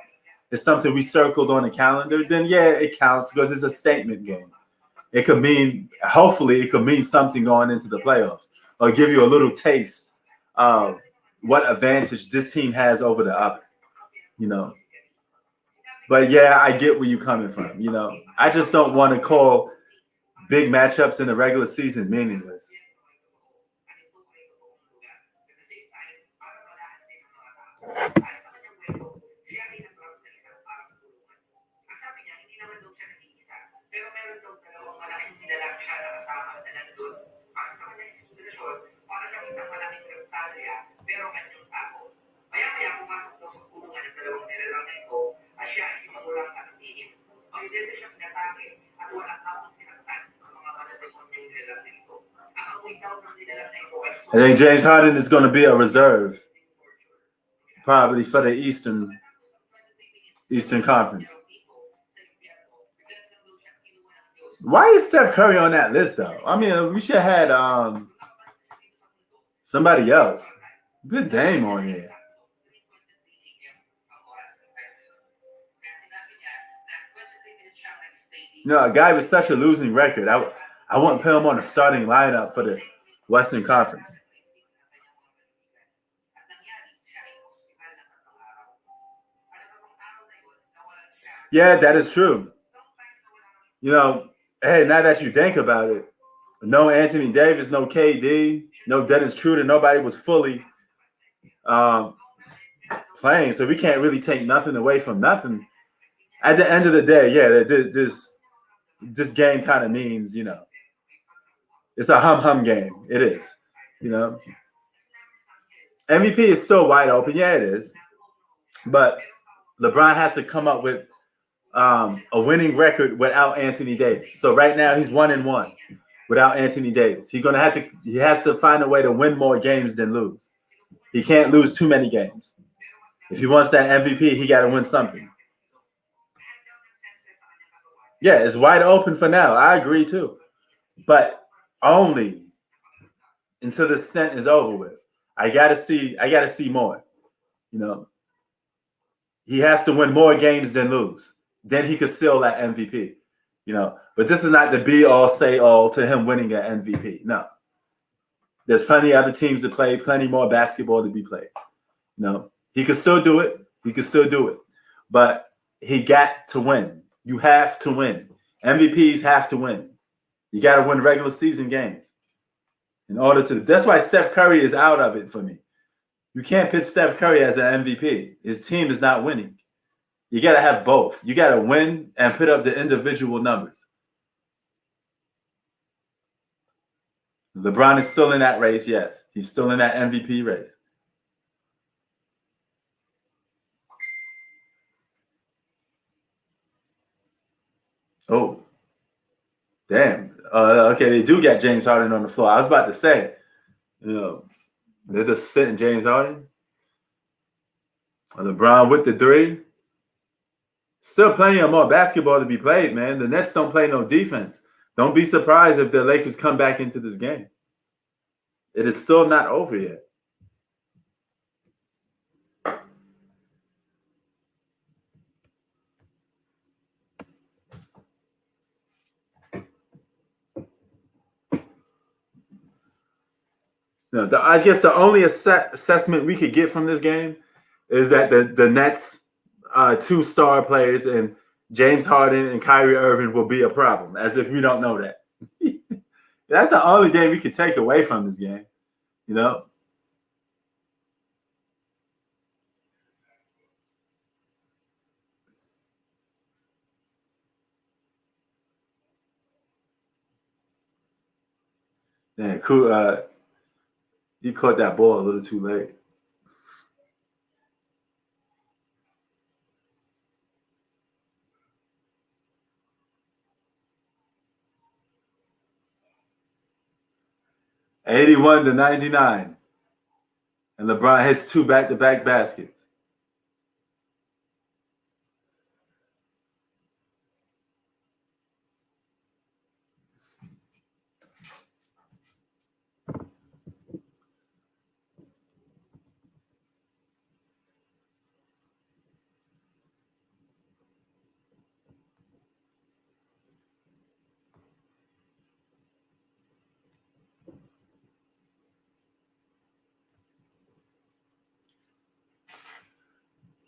it's something we circled on the calendar, then yeah, it counts because it's a statement game. It could mean, hopefully, it could mean something going into the playoffs or give you a little taste of what advantage this team has over the other, you know. But yeah, I get where you're coming from. You know, I just don't want to call big matchups in the regular season meaningless. I think James Harden is going to be a reserve, probably for the Eastern Conference. Why is Steph Curry on that list, though? I mean, we should have had somebody else. Good Dame on here. No, a guy with such a losing record. I wouldn't put him on the starting lineup for the Western Conference. Yeah, that is true. You know, hey, now that you think about it, no Anthony Davis, no KD, no Dennis Schroeder, nobody was fully playing, so we can't really take nothing away from nothing. At the end of the day, yeah, this game kind of means, you know, it's a hum game. It is, you know. MVP is still wide open. Yeah, it is. But LeBron has to come up with a winning record without Anthony Davis. So right now he's 1-1 without Anthony Davis. He has to find a way to win more games than lose. He can't lose too many games. If he wants that MVP, he got to win something. Yeah, it's wide open for now. I agree too. But only until the stint is over with. I gotta see more. You know, he has to win more games than lose. Then he could seal that MVP. You know, but this is not the be all say all to him winning an MVP. No. There's plenty of other teams to play, plenty more basketball to be played. You know, he could still do it. But he got to win. You have to win. MVPs have to win. You got to win regular season games. In order to, that's why Steph Curry is out of it for me. You can't put Steph Curry as an MVP. His team is not winning. You got to have both. You got to win and put up the individual numbers. LeBron is still in that race, yes. He's still in that MVP race. Oh, damn. Okay, they do got James Harden on the floor. I was about to say, you know, they're just sitting James Harden. LeBron with the three. Still plenty of more basketball to be played, man. The Nets don't play no defense. Don't be surprised if the Lakers come back into this game. It is still not over yet. No, I guess the only assessment we could get from this game is that the Nets' two star players and James Harden and Kyrie Irving will be a problem, as if we don't know that. That's the only thing we could take away from this game, you know? Yeah, cool. He caught that ball a little too late. $81-99. And LeBron hits two back-to-back baskets.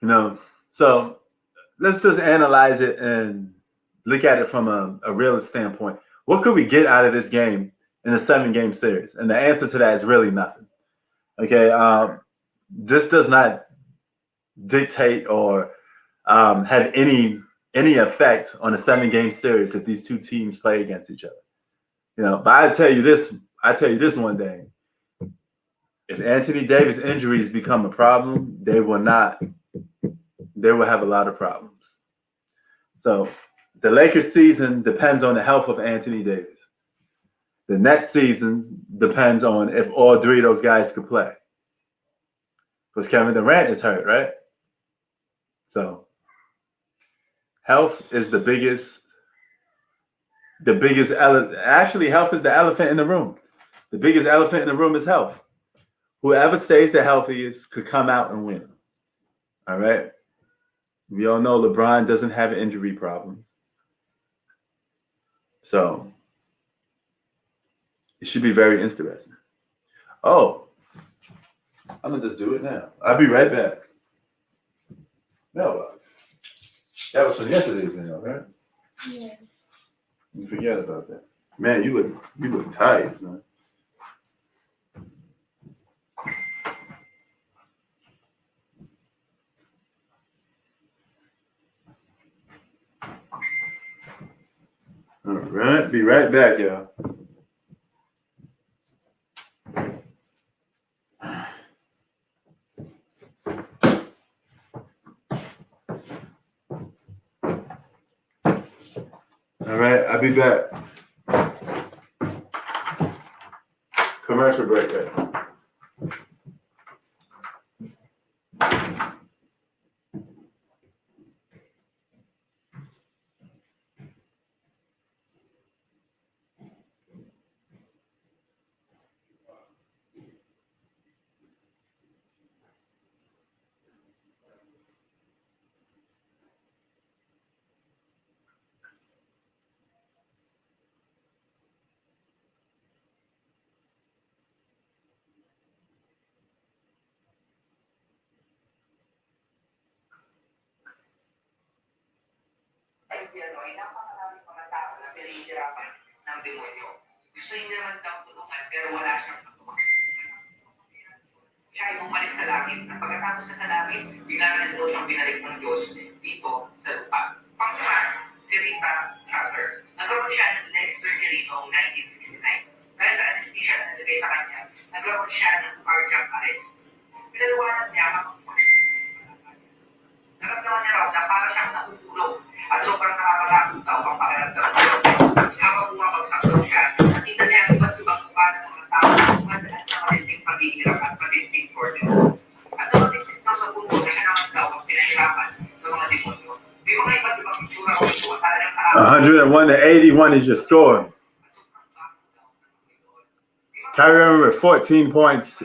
You know, so let's just analyze it and look at it from a realist standpoint. What could we get out of this game in a 7-game series? And the answer to that is really nothing. Okay, this does not dictate or have any effect on a 7-game series if these two teams play against each other. You know, but I tell you this one thing. If Anthony Davis injuries become a problem, they will have a lot of problems. So the Lakers season depends on the health of Anthony Davis. The next season depends on if all three of those guys could play. Because Kevin Durant is hurt, right? So health is the biggest actually, health is the elephant in the room. The biggest elephant in the room is health. Whoever stays the healthiest could come out and win. All right? We all know LeBron doesn't have injury problems. So it should be very interesting. Oh, I'm going to just do it now. I'll be right back. No, that was from yesterday's video, right? Yeah. You forget about that. Man, you look tired, man. All right, be right back, y'all. All right, I'll be back. Commercial break there. Ay napakaraming mga tao na pinahihirapan ng demonyo. Gusto niya naman daw tulungan pero wala siyang magawa. Siya ay bumalik sa langit at pagkatapos na sa langit, bigla na daw siyang binalik ng Diyos dito sa lupa. Pangkat, si Rita Carter. Nagkaroon siya ng leg surgery noong 1969. Dahil sa anesthesia na nalagay sa kanya, nagkaroon siya ng cardiac arrest. Pinaliwanag niya naramdaman niya raw na para siyang nakukulong at sobrang nakakalakot daw ang pakiramdam niya. Habang bumabagsak daw siya, nakita niya ang iba't ibang mukha ng mga tao dumadaan sa matinding paghihirap at matinding torture. At nakatisip daw sa puno na siya naman daw ang pinahirapan ng mga demonyo. May mga iba't ibang itsura ko ito at talagang 101 to 81 is your score. Kyrie Irving with 14 points,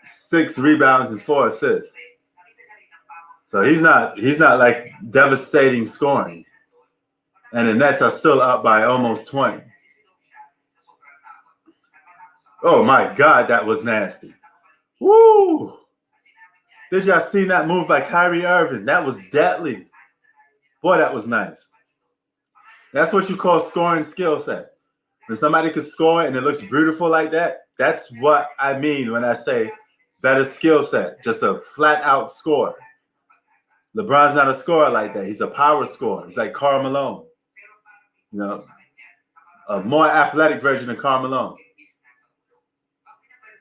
6 rebounds, and 4 assists. So he's not like devastating scoring. And the Nets are still up by almost 20. Oh my God, that was nasty. Woo! Did y'all see that move by Kyrie Irving? That was deadly. Boy, that was nice. That's what you call scoring skill set. When somebody can score and it looks beautiful like that, that's what I mean when I say better skill set. Just a flat out score. LeBron's not a scorer like that. He's a power scorer. He's like Karl Malone. You know, a more athletic version of Karl Malone.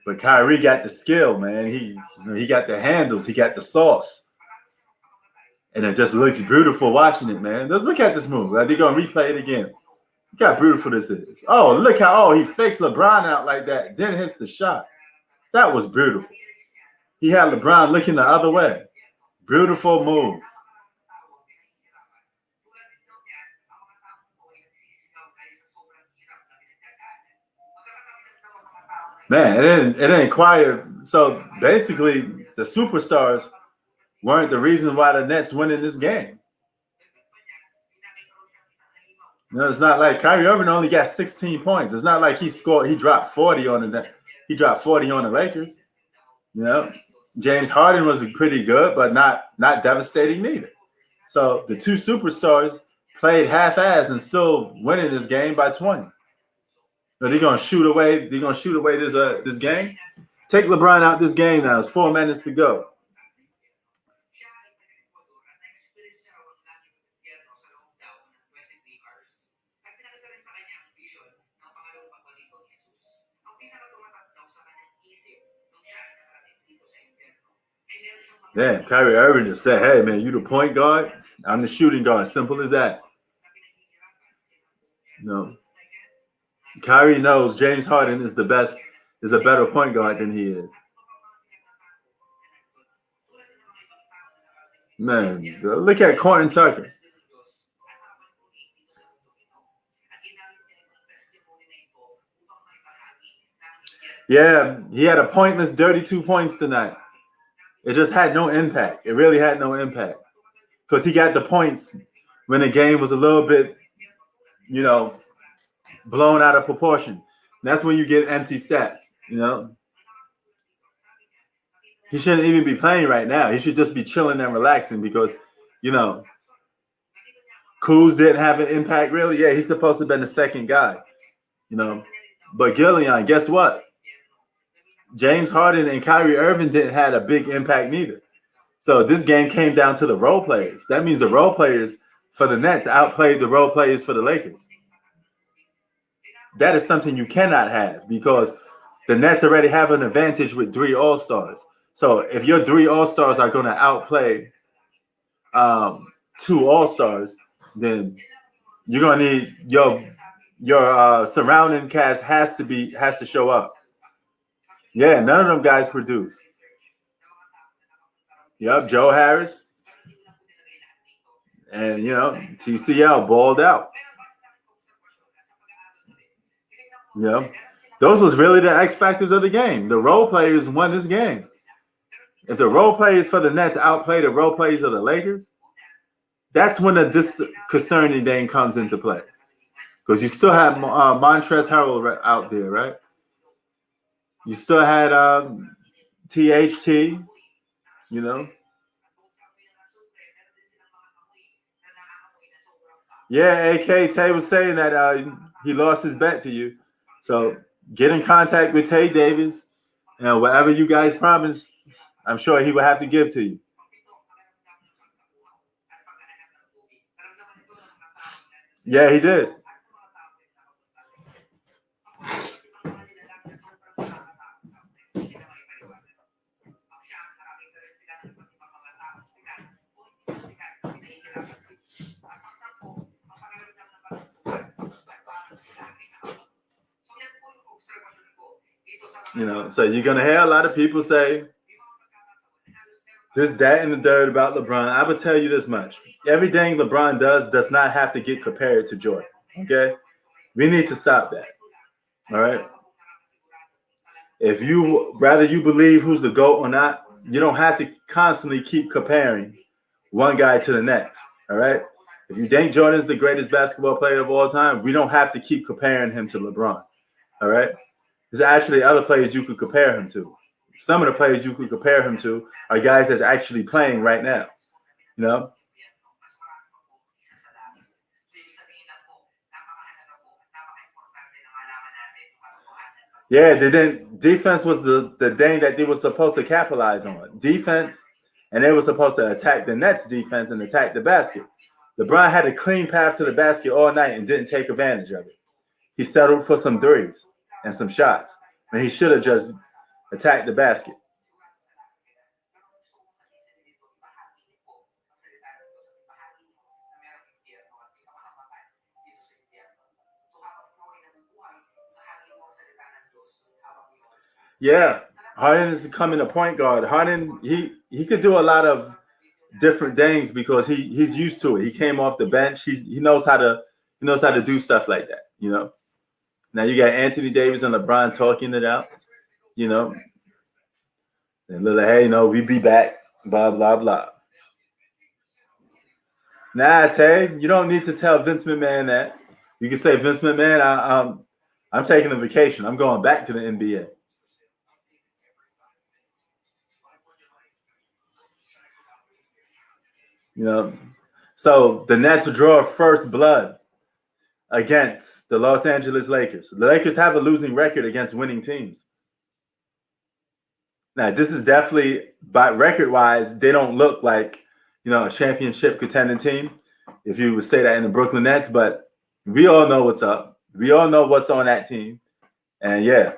But Kyrie got the skill, man. He got the handles. He got the sauce. And it just looks beautiful watching it, man. Let's look at this move. They're going to replay it again. Look how beautiful this is. Oh, look how, he fakes LeBron out like that. Then hits the shot. That was beautiful. He had LeBron looking the other way. Beautiful move. Man, it didn't quite. So basically, the superstars weren't the reason why the Nets win in this game. You know, it's not like Kyrie Irving only got 16 points. It's not like he dropped 40 on the Lakers. You know, James Harden was pretty good, but not devastating neither. So the two superstars played half-ass and still winning this game by 20. Are they gonna shoot away? They're gonna shoot away this game. Take LeBron out this game now. It's 4 minutes to go. Damn, Kyrie Irving just said, "Hey man, you the point guard. I'm the shooting guard. Simple as that." No. Kyrie knows James Harden is a better point guard than he is. Man, look at Corton Tucker. Yeah, he had a pointless 32 points tonight. It just had no impact. It really had no impact. Because he got the points when the game was a little bit, blown out of proportion. That's when you get empty stats, He shouldn't even be playing right now. He should just be chilling and relaxing because, Kuz didn't have an impact really. Yeah, he's supposed to have been the second guy, But Gillian, guess what? James Harden and Kyrie Irving didn't have a big impact neither. So this game came down to the role players. That means the role players for the Nets outplayed the role players for the Lakers. That is something you cannot have because the Nets already have an advantage with 3 All-Stars. So if your 3 All-Stars are going to outplay 2 All-Stars, then you're going to need your surrounding cast has to show up. Yeah, none of them guys produce. Yep, Joe Harris. And, TCL balled out. Those was really the X factors of the game. The role players won this game. If the role players for the Nets outplay the role players of the Lakers, that's when the disconcerting thing comes into play. Because you still have Montrezl Harrell out there, right? You still had THT, Yeah, AK Tay was saying that he lost his bet to you. So get in contact with Tay Davis, and whatever you guys promised, I'm sure he will have to give to you. Yeah, he did. So you're going to hear a lot of people say this, that, and the third about LeBron. I would tell you this much. Everything LeBron does not have to get compared to Jordan. Okay? We need to stop that. All right? If you believe who's the GOAT or not, you don't have to constantly keep comparing one guy to the next. All right? If you think Jordan's the greatest basketball player of all time, we don't have to keep comparing him to LeBron. All right? There's actually other players you could compare him to. Some of the players you could compare him to are guys that's actually playing right now. Yeah, defense was the thing that they were supposed to capitalize on. Defense, and they were supposed to attack the Nets defense and attack the basket. LeBron had a clean path to the basket all night and didn't take advantage of it. He settled for some threes and some shots, and he should have just attacked the basket. Yeah, Harden is becoming a point guard. Harden, he could do a lot of different things because he's used to it. He came off the bench. He knows how to do stuff like that. Now you got Anthony Davis and LeBron talking it out. And they're like, hey, we be back. Blah blah blah. Nah, Tay, you don't need to tell Vince McMahon that. You can say, Vince McMahon, I'm taking a vacation. I'm going back to the NBA. You know, so the Nets will draw first blood against the Los Angeles Lakers. The Lakers have a losing record against winning teams. Now, this is definitely, by record-wise, they don't look like, a championship contending team, if you would say that in the Brooklyn Nets, but we all know what's up. We all know what's on that team. And yeah.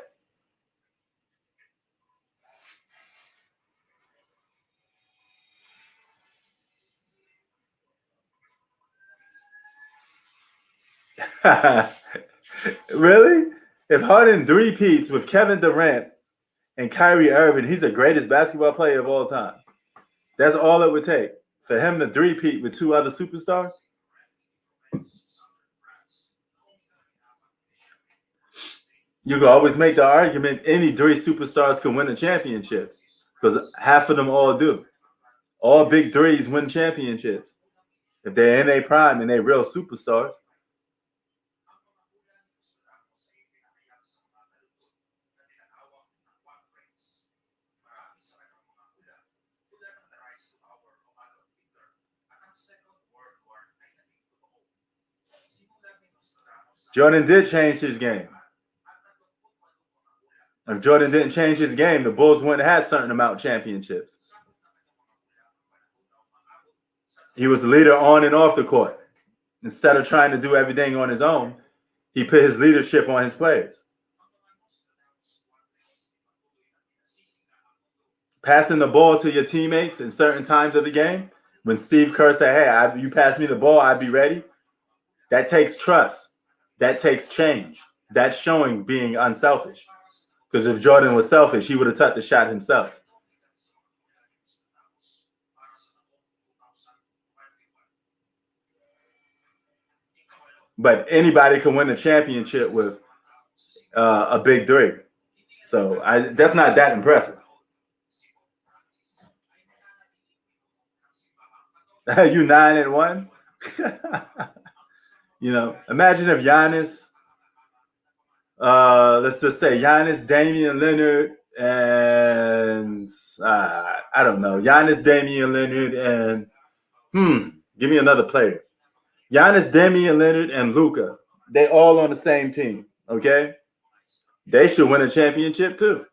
Really? If Harden three-peats with Kevin Durant and Kyrie Irving, he's the greatest basketball player of all time. That's all it would take for him to three-peat with two other superstars. You can always make the argument any three superstars can win a championship because half of them all do. All big threes win championships if they're in their prime and they're real superstars. Jordan did change his game. If Jordan didn't change his game, the Bulls wouldn't have had a certain amount of championships. He was the leader on and off the court. Instead of trying to do everything on his own, he put his leadership on his players. Passing the ball to your teammates in certain times of the game, when Steve Kerr said, hey, you pass me the ball, I'd be ready. That takes trust. That takes change. That's showing being unselfish. Because if Jordan was selfish, he would have took the shot himself. But anybody can win a championship with a big three. So that's not that impressive. You 9-1? Imagine if Giannis, let's just say Giannis, Damian Lillard, and I don't know, Giannis, Damian Lillard, and give me another player. Giannis, Damian Lillard, and Luka. They all on the same team, okay? They should win a championship too.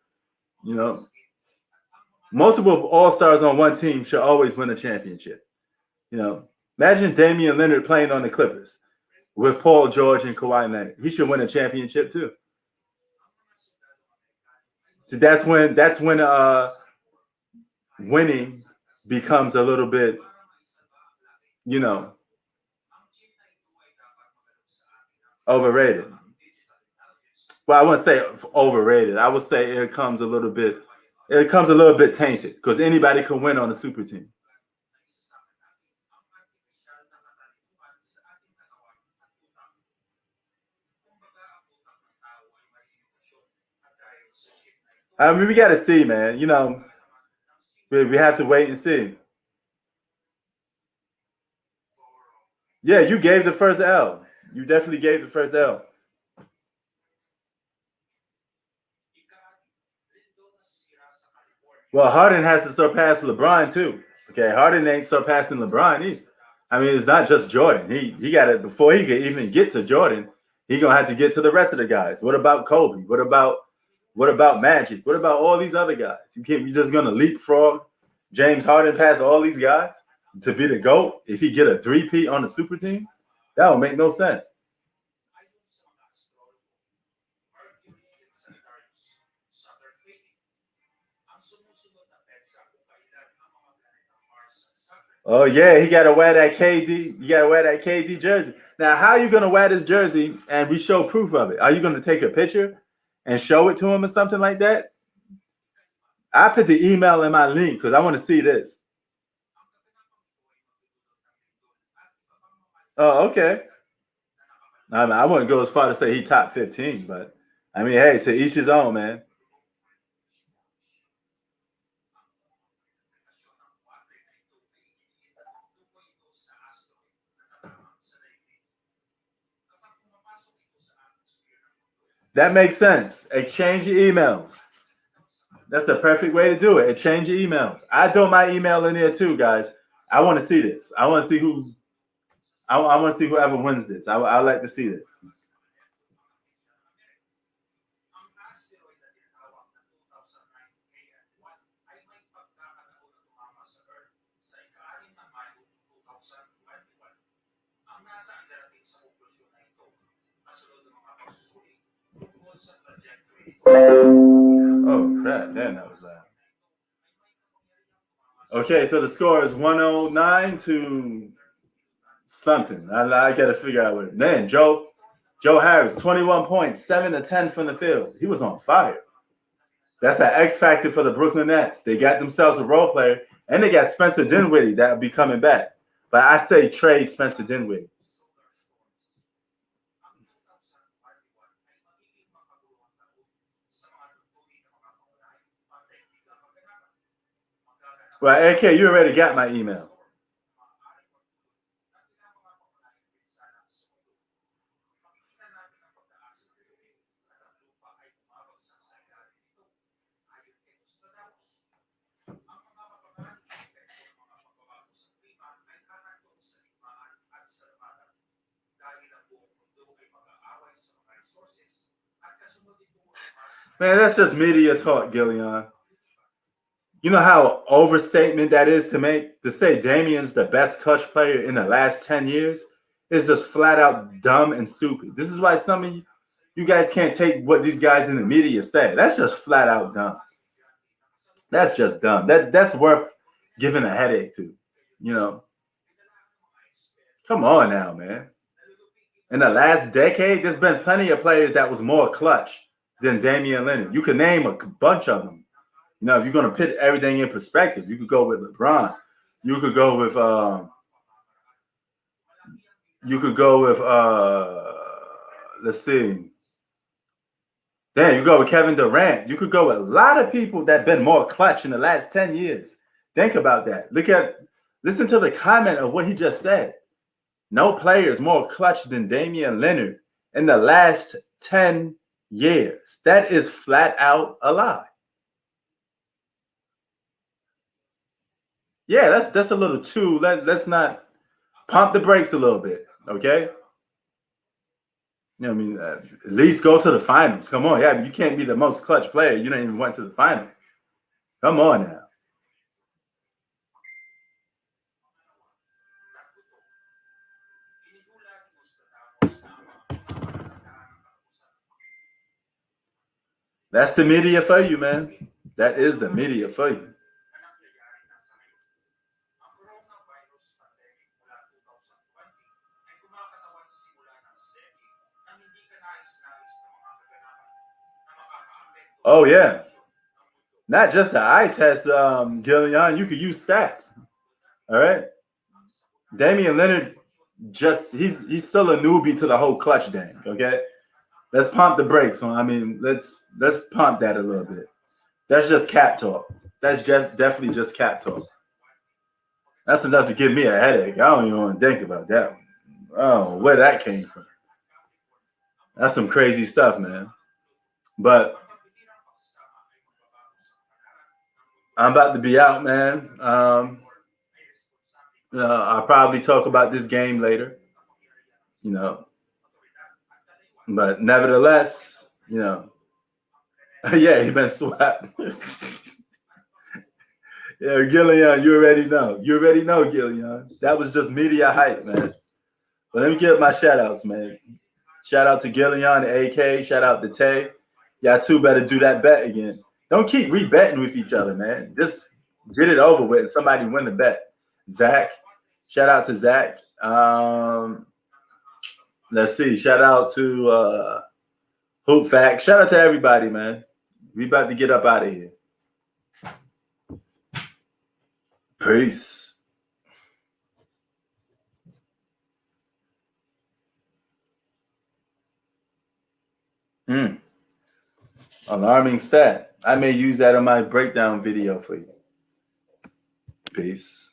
Multiple all-stars on one team should always win a championship. Imagine Damian Lillard playing on the Clippers with Paul George and Kawhi Leonard. He should win a championship too. So that's when winning becomes a little bit, overrated. Well, I wouldn't say overrated. I would say it comes a little bit tainted because anybody can win on a super team. I mean, we got to see, man. We have to wait and see. Yeah, you gave the first L. You definitely gave the first L. Well, Harden has to surpass LeBron too. Okay, Harden ain't surpassing LeBron either. I mean, it's not just Jordan. He got it before he could even get to Jordan. He gonna have to get to the rest of the guys. What about Kobe? What about Magic? What about all these other guys? You just gonna leapfrog James Harden past all these guys to be the GOAT if he get a three-peat on the super team? That would make no sense. Oh yeah, he gotta wear that KD. You gotta wear that KD jersey. Now, how are you gonna wear this jersey and we show proof of it? Are you gonna take a picture and show it to him or something like that? I put the email in my link because I want to see this. Oh, okay. I wouldn't go as far to say he top 15, but I mean, hey, to each his own, man. That makes sense. Exchange your emails. That's the perfect way to do it. Exchange your emails. I throw my email in there too, guys. I want to see this. I want to see who. I want to see whoever wins this. I like to see this. Oh crap! Damn, that was loud. Okay, so the score is 109 to something. I got to figure out what. Man, Joe Harris, 21 points, 7 to 10 from the field. He was on fire. That's an X factor for the Brooklyn Nets. They got themselves a role player, and they got Spencer Dinwiddie that will be coming back. But I say trade Spencer Dinwiddie. Well, AK, you already got my email. Man, that's just media talk, Gillian. You know how overstatement that is to make? To say Damian's the best clutch player in the last 10 years is just flat out dumb and stupid. This is why some of you guys can't take what these guys in the media say. That's just flat out dumb. That's just dumb. That's worth giving a headache to, you know. Come on now, man. In the last decade, there's been plenty of players that was more clutch than Damian Lillard. You could name a bunch of them. You know, if you're going to put everything in perspective, you could go with LeBron. You could go with let's see. Then you go with Kevin Durant. You could go with a lot of people that have been more clutch in the last 10 years. Think about that. Listen to the comment of what he just said. No player is more clutch than Damian Lillard in the last 10 years. That is flat out a lie. Yeah, that's a little too. Let's not pump the brakes a little bit, okay? You know what I mean? At least go to the finals. Come on, yeah, you can't be the most clutch player. You don't even went to the finals. Come on now. That's the media for you, man. That is the media for you. Oh yeah, not just the eye test, Gillian. You could use stats. All right, Damian Lillard he's still a newbie to the whole clutch game. Okay, let's pump the brakes on. I mean, let's pump that a little bit. That's just cap talk. That's definitely just cap talk. That's enough to give me a headache. I don't even want to think about that one. Oh, where that came from. That's some crazy stuff, man. But I'm about to be out, man. I'll probably talk about this game later, you know. But nevertheless, you know, yeah, he been swapped. Yeah, Gillian, you already know. You already know, Gillian. That was just media hype, man. But let me give my shout outs, man. Shout out to Gillian, AK. Shout out to Tay. Y'all two better do that bet again. Don't keep rebetting with each other, man. Just get it over with and somebody win the bet. Zach. Shout out to Zach. Let's see. Shout out to Hoop Fact. Shout out to everybody, man. We about to get up out of here. Peace. Alarming stat. I may use that on my breakdown video for you. Peace.